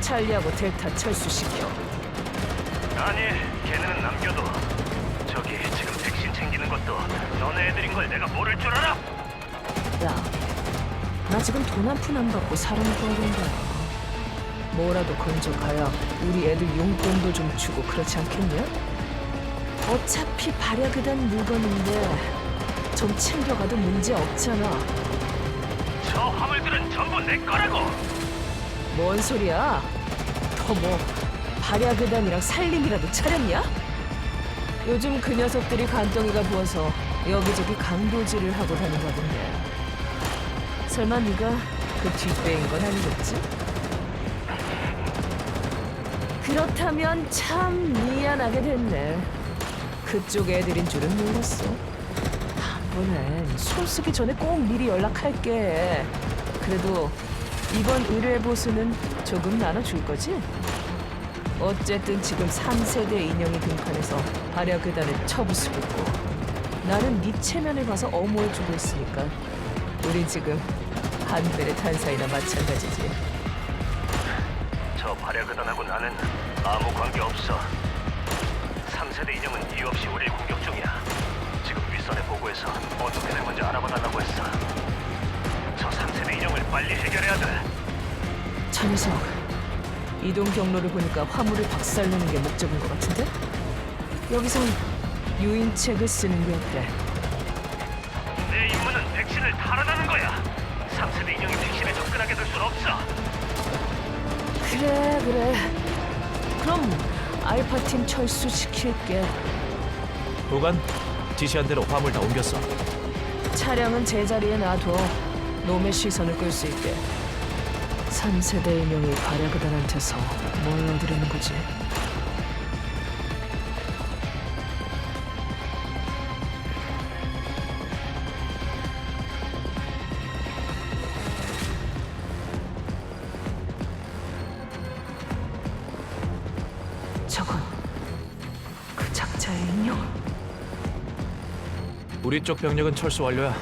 찰리하고 델타 철수시켜. 아니, 걔네는 남겨둬. 저기 지금 백신 챙기는 것도 너네 애들인 걸 내가 모를 줄 알아? 야, 나 지금 돈 한 푼 안 받고 사람 구하는 거야. 뭐라도 건져가야 우리 애들 용돈도 좀 주고 그렇지 않겠냐? 어차피 발약이된 물건인데 좀 챙겨가도 문제 없잖아. 저 화물들은 전부 내 거라고. 뭔 소리야? 더 뭐 발야계단이랑 살림이라도 차렸냐? 요즘 그 녀석들이 간덩이가 부어서 여기저기 강도질을 하고 다닌다던데. 설마 네가 그 뒷배인 건 아니겠지? 그렇다면 참 미안하게 됐네. 그쪽 애들인 줄은 몰랐어. 다음번엔 손 쓰기 전에 꼭 미리 연락할게. 그래도 이번 의뢰 보수는 조금 나눠줄 거지? 어쨌든 지금 3세대 인형이 등판해서 발야계단을 쳐부수고 있고 나는 네 체면을 봐서 엄호해주고 있으니까 우린 지금 한 배의 탄사이나 마찬가지지. 저 발야그단하고 나는 아무 관계 없어. 3세대 인형은 이유 없이 우리를 공격 중이야. 지금 윗선에 보고해서 어떻게 된 건지 알아봐달라고 했어. 저 3세대 인형을 빨리 해결해야 돼. 저 녀석 이동 경로를 보니까 화물을 박살내는 게 목적인 것 같은데? 여기선 유인책을 쓰는 게 어때? 내 임무는 백신을 탈환하는 거야. 3세대 인형이 백신에 접근하게 될 순 없어. 그래. 그럼 알파팀 철수시킬게. 도간, 지시한 대로 화물 다 옮겼어. 차량은 제자리에 놔둬. 놈의 시선을 끌 수 있게. 3세대 인형이 발야그단한테서 뭘 얻으려는 거지? 저건 그 작자의 인형? 우리 쪽 병력은 철수 완료야.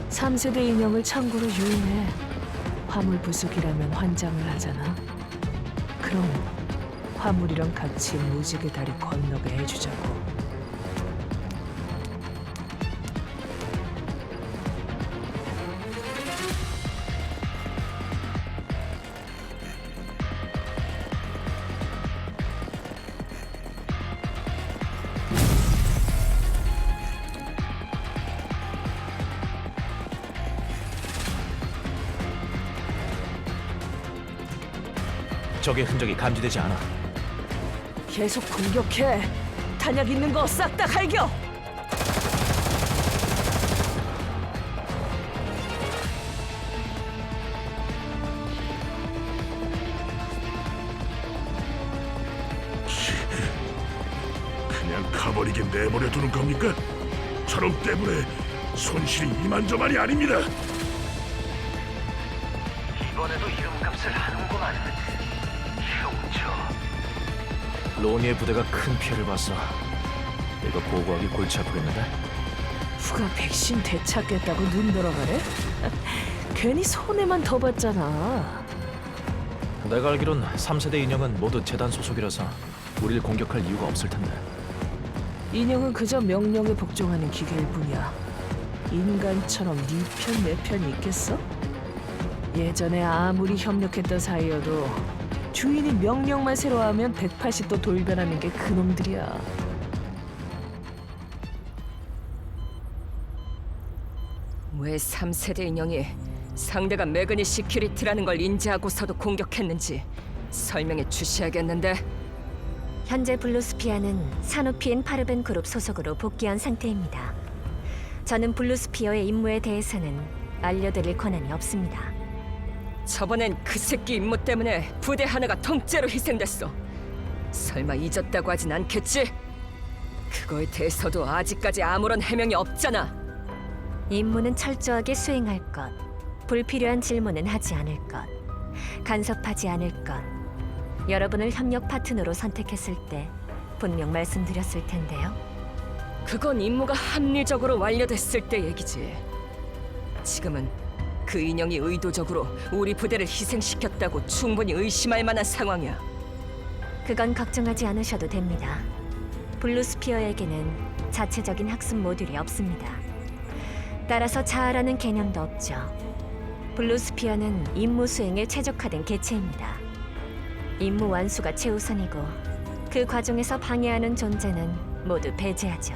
3세대 인형을 창고로 유인해. 화물 부수기라면 환장을 하잖아. 그럼 화물이랑 같이 무지개 다리 건너게 해주자고. 적의 흔적이 감지되지 않아. 계속 공격해. 탄약 있는 거 싹 다 갈겨. 그냥 가버리게 내버려 두는 겁니까? 저놈 때문에 손실이 이만저만이 아닙니다. 이번에도 이름값을 하는구만. 형조. 로니의 부대가 큰 피해를 봤어. 이거 보고하기 골치 아프겠는데? 누가 백신 되찾겠다고 눈 돌아가래? 괜히 손해만 더 봤잖아. 내가 알기론 3세대 인형은 모두 재단 소속이라서 우리를 공격할 이유가 없을 텐데. 인형은 그저 명령에 복종하는 기계일 뿐이야. 인간처럼 네 편 내 편이 있겠어? 예전에 아무리 협력했던 사이여도 주인이 명령만 새로 하면 180도 돌변하는 게 그놈들이야. 왜 3세대 인형이 상대가 매그니 시큐리티라는 걸 인지하고서도 공격했는지 설명해 주셔야겠는데. 현재 블루스피어는 사누피엔 파르벤 그룹 소속으로 복귀한 상태입니다. 저는 블루스피어의 임무에 대해서는 알려드릴 권한이 없습니다. 저번엔 그 새끼 임무 때문에 부대 하나가 통째로 희생됐어. 설마 잊었다고 하진 않겠지? 그거에 대해서도 아직까지 아무런 해명이 없잖아. 임무는 철저하게 수행할 것, 불필요한 질문은 하지 않을 것, 간섭하지 않을 것. 여러분을 협력 파트너로 선택했을 때 분명 말씀드렸을 텐데요. 그건 임무가 합리적으로 완료됐을 때 얘기지. 지금은 그 인형이 의도적으로 우리 부대를 희생시켰다고 충분히 의심할 만한 상황이야. 그건 걱정하지 않으셔도 됩니다. 블루스피어에게는 자체적인 학습 모듈이 없습니다. 따라서 자아라는 개념도 없죠. 블루스피어는 임무 수행에 최적화된 개체입니다. 임무 완수가 최우선이고 그 과정에서 방해하는 존재는 모두 배제하죠.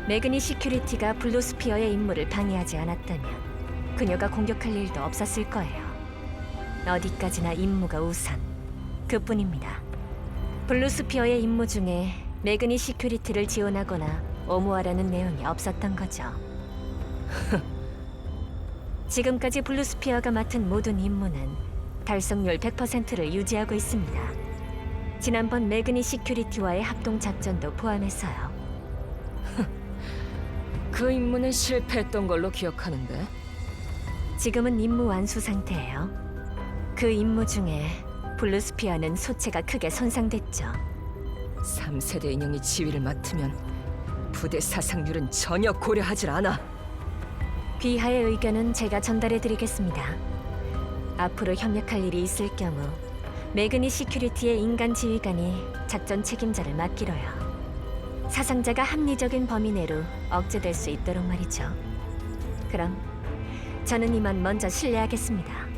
매그니 시큐리티가 블루스피어의 임무를 방해하지 않았다면 그녀가 공격할 일도 없었을 거예요. 어디까지나 임무가 우선, 그뿐입니다. 블루스피어의 임무 중에 매그니 시큐리티를 지원하거나 엄호하라는 내용이 없었던 거죠. 지금까지 블루스피어가 맡은 모든 임무는 달성률 100%를 유지하고 있습니다. 지난번 매그니 시큐리티와의 합동 작전도 포함해서요. 그 임무는 실패했던 걸로 기억하는데. 지금은 임무 완수 상태예요. 그 임무 중에 블루스피어는 소체가 크게 손상됐죠. 3세대 인형이 지휘를 맡으면 부대 사상률은 전혀 고려하질 않아. 귀하의 의견은 제가 전달해드리겠습니다. 앞으로 협력할 일이 있을 경우 매그니 시큐리티의 인간 지휘관이 작전 책임자를 맡기로요. 사상자가 합리적인 범위 내로 억제될 수 있도록 말이죠. 그럼 저는 이만 먼저 실례하겠습니다.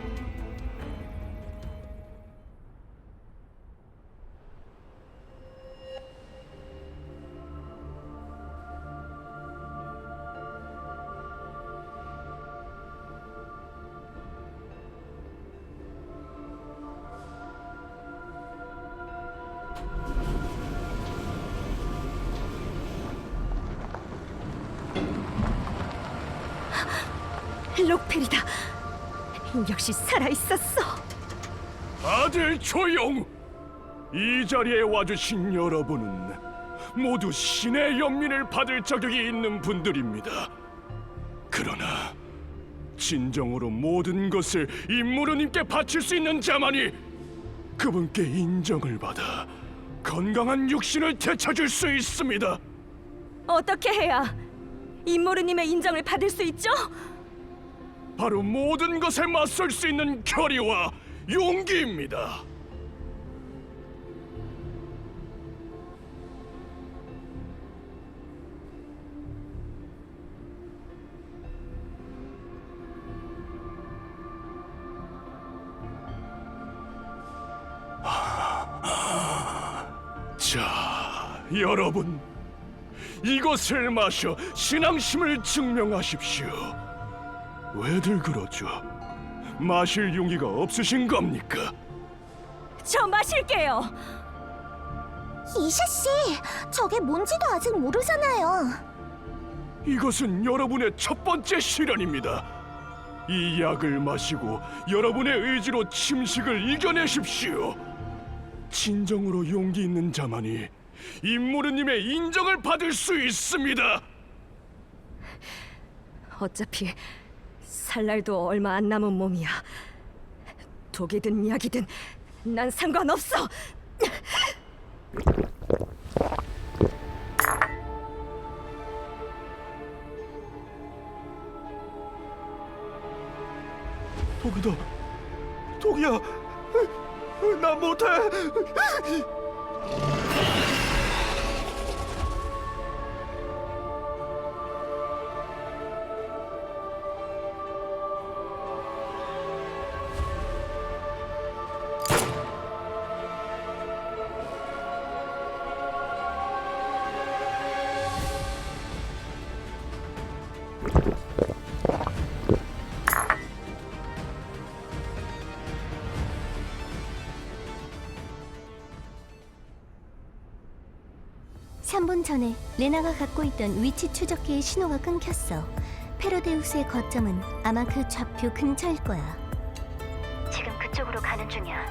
록페리다. 역시 살아있었어. 다들 조용! 이 자리에 와주신 여러분은 모두 신의 연민을 받을 자격이 있는 분들입니다. 그러나 진정으로 모든 것을 임무르님께 바칠 수 있는 자만이 그분께 인정을 받아 건강한 육신을 되찾을 수 있습니다. 어떻게 해야 임모르님의 인정을 받을 수 있죠? 바로 모든 것에 맞설 수 있는 결의와 용기입니다. 자, 여러분, 이것을 마셔 신앙심을 증명하십시오. 왜들 그러죠? 마실 용기가 없으신 겁니까? 저 마실게요. 이샤씨, 저게 뭔지도 아직 모르잖아요. 이것은 여러분의 첫 번째 시련입니다. 이 약을 마시고 여러분의 의지로 침식을 이겨내십시오. 진정으로 용기 있는 자만이 임무르님의 인정을 받을 수 있습니다. 어차피 살 날도 얼마 안 남은 몸이야. 독이든 약이든 난 상관없어. 독이다. 독이야. 나 못해. 3분 전에 레나가 갖고 있던 위치 추적기의 신호가 끊겼어. 페로데우스의 거점은 아마 그 좌표 근처일 거야. 지금 그쪽으로 가는 중이야.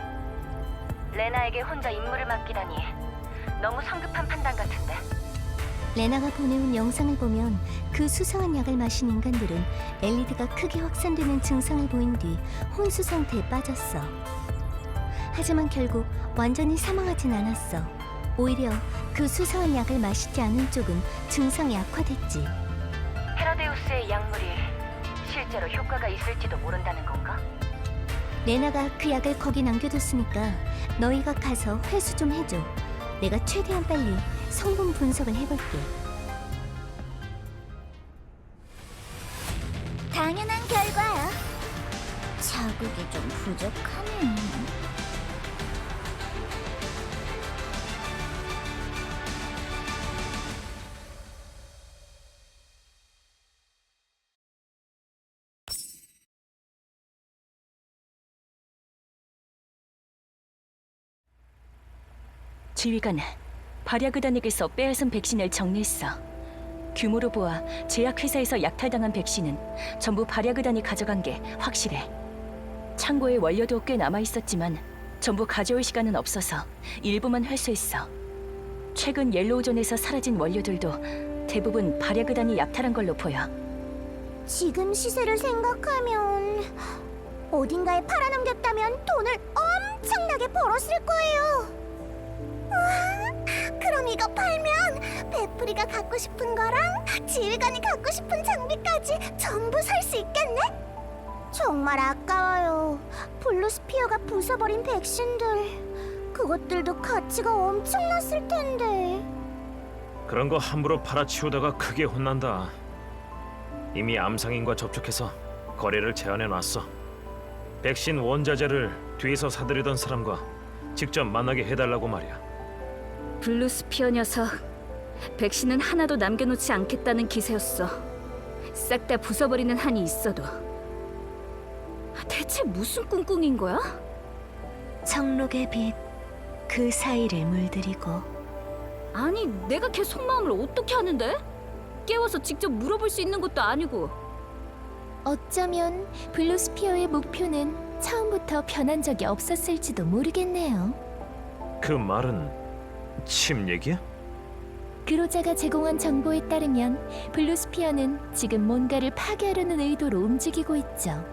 레나에게 혼자 임무를 맡기다니 너무 성급한 판단 같은데. 레나가 보내온 영상을 보면 그 수상한 약을 마신 인간들은 엘리드가 크게 확산되는 증상을 보인 뒤 혼수 상태에 빠졌어. 하지만 결국 완전히 사망하진 않았어. 오히려 그 수상한 약을 마시지 않은 쪽은 증상이 악화됐지. 헤라데우스의 약물이 실제로 효과가 있을지도 모른다는 건가? 레나가 그 약을 거기 남겨뒀으니까 너희가 가서 회수 좀 해줘. 내가 최대한 빨리 성분 분석을 해볼게. 당연한 결과야. 자극이 좀 부족하네. 지휘관, 발야그단에게서 빼앗은 백신을 정리했어. 규모로 보아 제약회사에서 약탈당한 백신은 전부 발야그단이 가져간 게 확실해. 창고에 원료도 꽤 남아있었지만 전부 가져올 시간은 없어서 일부만 회수했어. 최근 옐로우존에서 사라진 원료들도 대부분 발야그단이 약탈한 걸로 보여. 지금 시세를 생각하면 어딘가에 팔아넘겼다면 돈을 엄청나게 벌었을 거예요. 우와, 그럼 이거 팔면 베프리가 갖고 싶은 거랑 지휘관이 갖고 싶은 장비까지 전부 살 수 있겠네? 정말 아까워요. 블루스피어가 부숴버린 백신들, 그것들도 가치가 엄청났을 텐데. 그런 거 함부로 팔아치우다가 크게 혼난다. 이미 암상인과 접촉해서 거래를 제안해놨어. 백신 원자재를 뒤에서 사들이던 사람과 직접 만나게 해달라고 말이야. 블루스피어 녀석, 백신은 하나도 남겨놓지 않겠다는 기세였어. 싹 다 부숴버리는 한이 있어도. 대체 무슨 꿍꿍인 거야? 청록의 빛, 그 사이를 물들이고. 아니, 내가 걔 속마음을 어떻게 아는데? 깨워서 직접 물어볼 수 있는 것도 아니고. 어쩌면 블루스피어의 목표는 처음부터 변한 적이 없었을지도 모르겠네요. 그 말은 침 얘기야? 그로자가 제공한 정보에 따르면 블루스피어는 지금 뭔가를 파괴하려는 의도로 움직이고 있죠.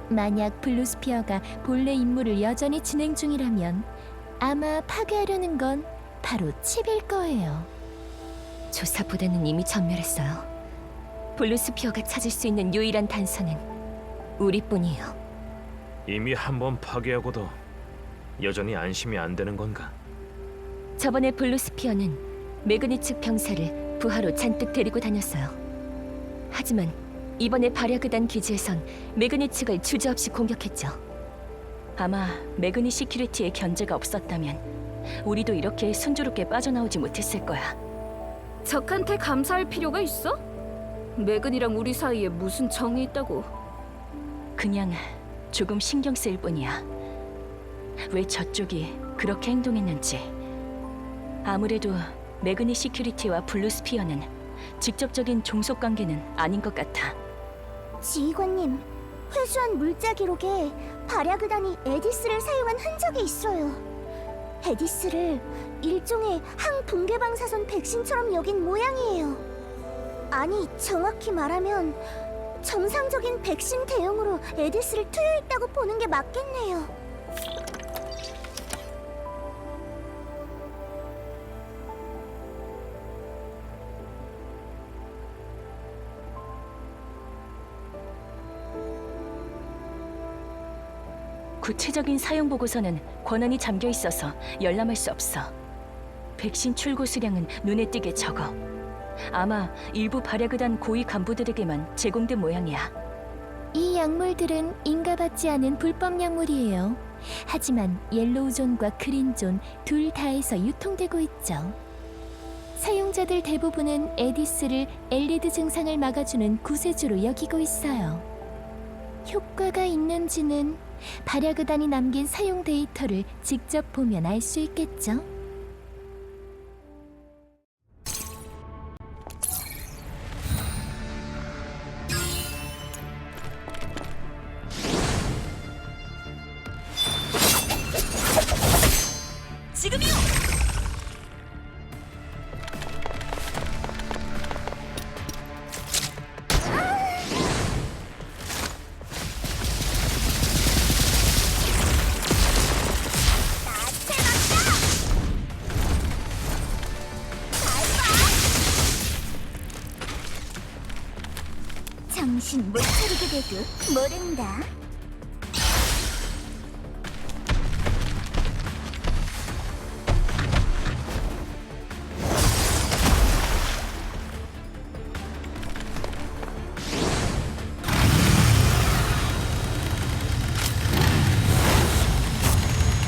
만약 블루스피어가 본래 임무를 여전히 진행 중이라면 아마 파괴하려는 건 바로 칩일 거예요. 조사보다는 이미 전멸했어요. 블루스피어가 찾을 수 있는 유일한 단서는 우리뿐이에요. 이미 한 번 파괴하고도 여전히 안심이 안 되는 건가? 저번에 블루스피어는 매그니 측 병사를 부하로 잔뜩 데리고 다녔어요. 하지만 이번에 발야그단 기지에선 매그니 측을 주저없이 공격했죠. 아마 매그니 시큐리티의 견제가 없었다면 우리도 이렇게 순조롭게 빠져나오지 못했을 거야. 적한테 감사할 필요가 있어? 매근이랑 우리 사이에 무슨 정이 있다고? 그냥 조금 신경 쓰일 뿐이야. 왜 저쪽이 그렇게 행동했는지. 아무래도 매그니 시큐리티와 블루스피어는 직접적인 종속 관계는 아닌 것 같아. 지휘관님, 회수한 물자 기록에 발야그단이 에디스를 사용한 흔적이 있어요. 에디스를 일종의 항붕괴 방사선 백신처럼 여긴 모양이에요. 아니, 정확히 말하면 정상적인 백신 대용으로 에디스를 투여했다고 보는 게 맞겠네요. 구체적인 사용 보고서는 권한이 잠겨 있어서 열람할 수 없어. 백신 출고 수량은 눈에 띄게 적어. 아마 일부 발야그단 고위 간부들에게만 제공된 모양이야. 이 약물들은 인가받지 않은 불법 약물이에요. 하지만 옐로우존과 그린존 둘 다에서 유통되고 있죠. 사용자들 대부분은 에디스를 엘리드 증상을 막아주는 구세주로 여기고 있어요. 효과가 있는지는 발야그단이 남긴 사용 데이터를 직접 보면 알 수 있겠죠. 지금이요! 정신 못 차리게 돼도 모른다.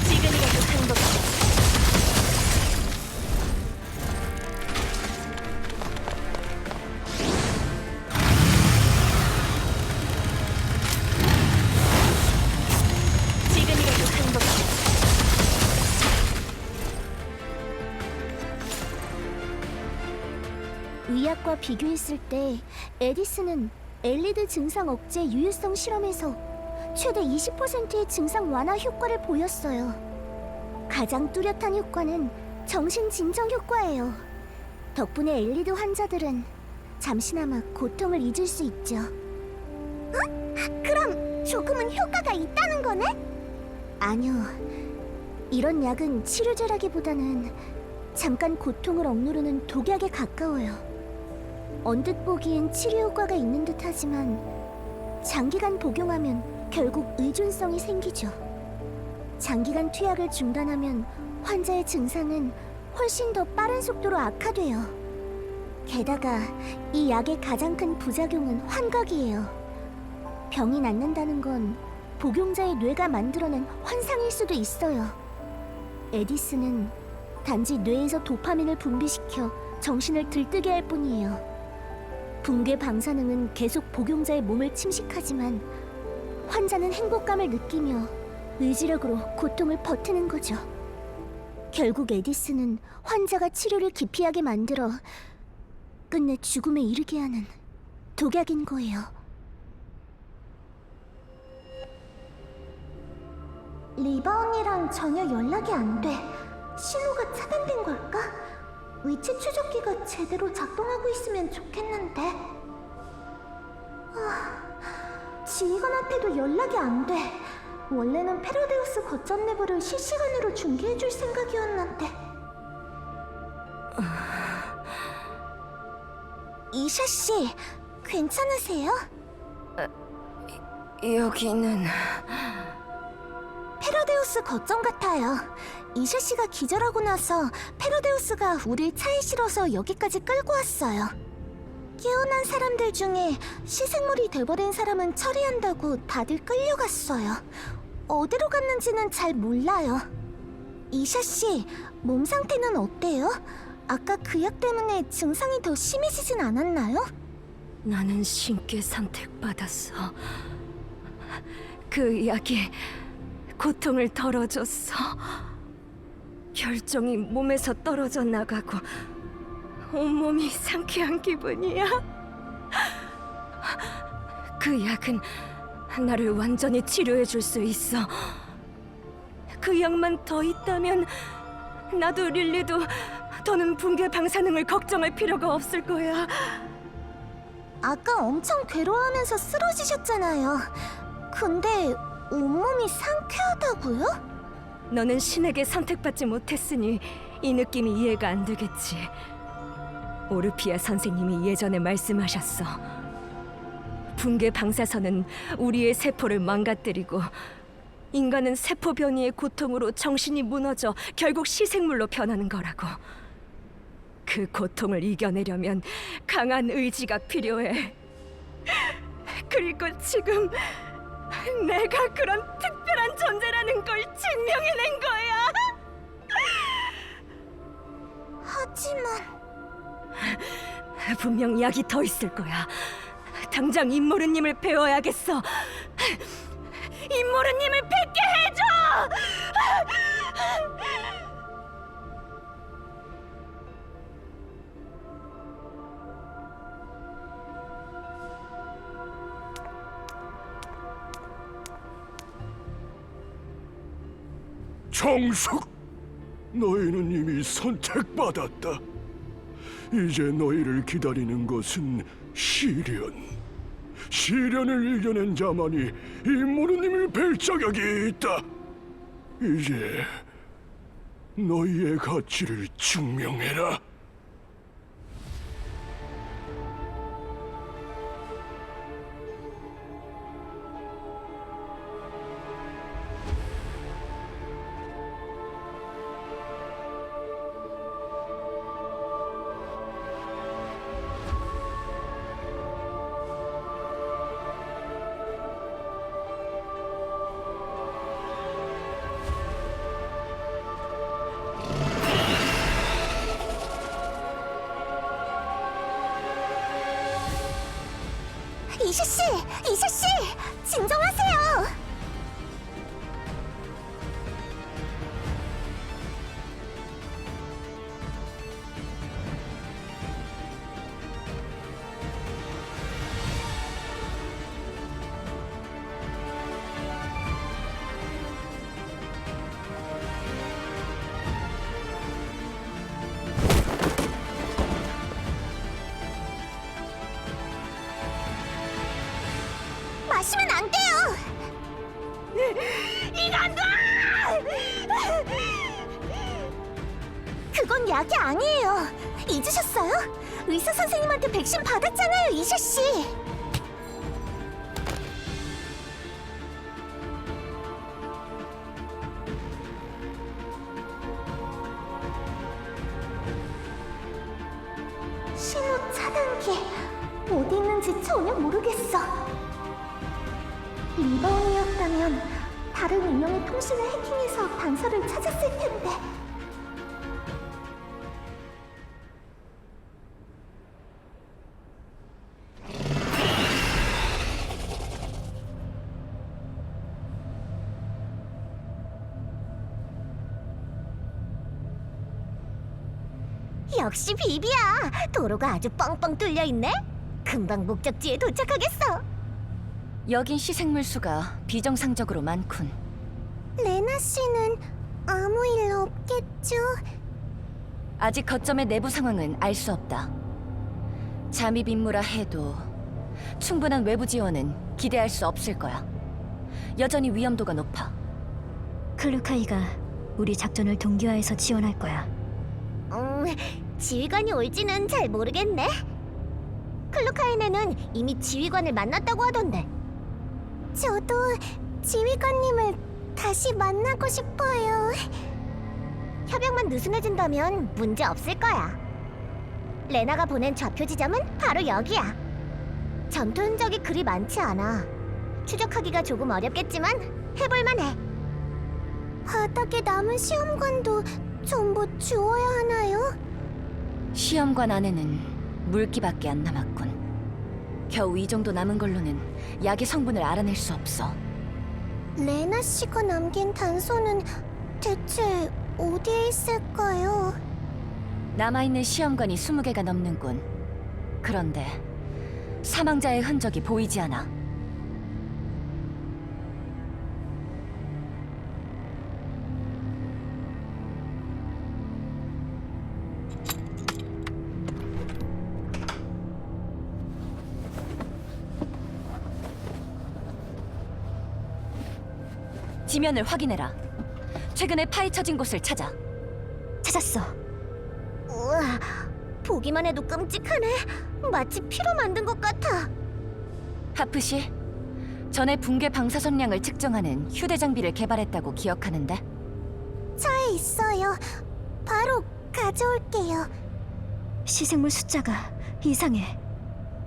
지금이라도 행복해. 지금이라도 행복해. 의학과 비교했을 때 에디슨은 엘리드 증상 억제 유효성 실험에서 최대 20%의 증상 완화 효과를 보였어요. 가장 뚜렷한 효과는 정신 진정 효과예요. 덕분에 엘리드 환자들은 잠시나마 고통을 잊을 수 있죠. 그럼 조금은 효과가 있다는 거네? 아니요. 이런 약은 치료제라기보다는 잠깐 고통을 억누르는 독약에 가까워요. 언뜻 보기엔 치료 효과가 있는 듯 하지만 장기간 복용하면 결국 의존성이 생기죠. 장기간 투약을 중단하면 환자의 증상은 훨씬 더 빠른 속도로 악화돼요. 게다가 이 약의 가장 큰 부작용은 환각이에요. 병이 낫는다는 건 복용자의 뇌가 만들어낸 환상일 수도 있어요. 에디슨은 단지 뇌에서 도파민을 분비시켜 정신을 들뜨게 할 뿐이에요. 붕괴 방사능은 계속 복용자의 몸을 침식하지만 환자는 행복감을 느끼며 의지력으로 고통을 버티는 거죠. 결국 에디슨은 환자가 치료를 기피하게 만들어 끝내 죽음에 이르게 하는 독약인 거예요. 리바 언니랑 전혀 연락이 안 돼. 신호가 차단된 걸까? 위치 추적기가 제대로 작동하고 있으면 좋겠는데. 지휘관한테도 연락이 안 돼. 원래는 페로데우스 거점 내부를 실시간으로 중계해줄 생각이었는데. 이샤 씨, 괜찮으세요? 여기는 페로데우스 거점 같아요. 이샤 씨가 기절하고 나서 페로데우스가 우릴 차에 실어서 여기까지 끌고 왔어요. 깨어난 사람들 중에 시생물이 돼버린 사람은 처리한다고 다들 끌려갔어요. 어디로 갔는지는 잘 몰라요. 이샤 씨, 몸 상태는 어때요? 아까 그 약 때문에 증상이 더 심해지진 않았나요? 나는 신께 선택받았어. 그 약이 고통을 덜어줬어. 결정이 몸에서 떨어져 나가고 온몸이 상쾌한 기분이야. 그 약은 나를 완전히 치료해줄 수 있어. 그 약만 더 있다면 나도 릴리도 더는 붕괴 방사능을 걱정할 필요가 없을 거야. 아까 엄청 괴로워하면서 쓰러지셨잖아요. 근데 온몸이 상쾌하다고요? 너는 신에게 선택받지 못했으니 이 느낌이 이해가 안 되겠지. 오르피아 선생님이 예전에 말씀하셨어. 붕괴 방사선은 우리의 세포를 망가뜨리고 인간은 세포 변이의 고통으로 정신이 무너져 결국 시생물로 변하는 거라고. 그 고통을 이겨내려면 강한 의지가 필요해. 그리고 지금 내가 그런 특별한 존재라는 걸 증명해낸 거야. 하지만 분명 약이 더 있을 거야. 당장 임모르님을 배워야겠어. 임모르님을 뵙게 해줘! 정숙, 너희는 이미 선택받았다. 이제 너희를 기다리는 것은 시련. 시련을 이겨낸 자만이 이 모든 힘을 뵐 자격이 있다. 이제 너희의 가치를 증명해라. 이샤씨! 이샤씨! 진정하세요! 마시면 안 돼요! 이간다! 그건 약이 아니에요. 잊으셨어요? 의사 선생님한테 백신 받았잖아요, 이샤씨. 신호 차단기 어디 있는지 전혀 모르겠어. 리바온이었다면 다른 운명의 통신을 해킹해서 단서를 찾았을 텐데. 역시 비비야. 도로가 아주 뻥뻥 뚫려 있네. 금방 목적지에 도착하겠어. 여긴 시생물 수가 비정상적으로 많군. 레나 씨는 아무 일 없겠죠? 아직 거점의 내부 상황은 알 수 없다. 잠입 임무라 해도 충분한 외부 지원은 기대할 수 없을 거야. 여전히 위험도가 높아. 클루카이가 우리 작전을 동기화해서 지원할 거야. 지휘관이 올지는 잘 모르겠네. 클루카이네는 이미 지휘관을 만났다고 하던데. 저도 지휘관님을 다시 만나고 싶어요. 협약만 느슨해진다면 문제 없을 거야. 레나가 보낸 좌표 지점은 바로 여기야. 전투 흔적이 그리 많지 않아. 추적하기가 조금 어렵겠지만 해볼만해. 바닥에 남은 시험관도 전부 주워야 하나요? 시험관 안에는 물기밖에 안 남았군. 겨우 이 정도 남은 걸로는 약의 성분을 알아낼 수 없어. 레나 씨가 남긴 단서는 대체 어디에 있을까요? 남아있는 시험관이 20개가 넘는군. 그런데 사망자의 흔적이 보이지 않아. 지면을 확인해라. 최근에 파헤쳐진 곳을 찾아. 찾았어. 우와, 보기만 해도 끔찍하네. 마치 피로 만든 것 같아. 하프시, 전에 붕괴 방사선량을 측정하는 휴대장비를 개발했다고 기억하는데? 차에 있어요. 바로 가져올게요. 시생물 숫자가 이상해.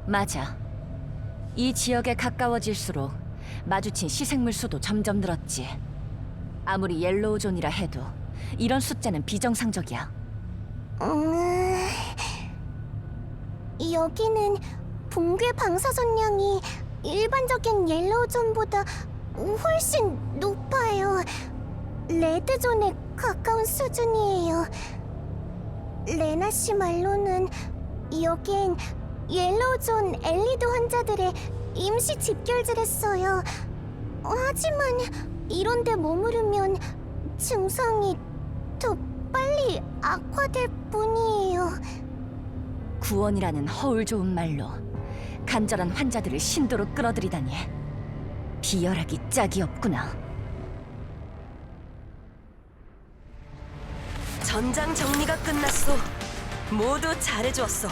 맞아. 이 지역에 가까워질수록 마주친 시생물 수도 점점 늘었지. 아무리 옐로우 존이라 해도 이런 숫자는 비정상적이야. 여기는 붕괴 방사선량이 일반적인 옐로우존보다 훨씬 높아요. 레드존에 가까운 수준이에요. 레나 씨 말로는 여긴 옐로우존 엘리드 환자들의 임시 집결지랬어요. 하지만 이런 데 머무르면 증상이 더 빨리 악화될 뿐이에요. 구원이라는 허울 좋은 말로 간절한 환자들을 신도로 끌어들이다니 비열하기 짝이 없구나. 전장 정리가 끝났어. 모두 잘해주었어.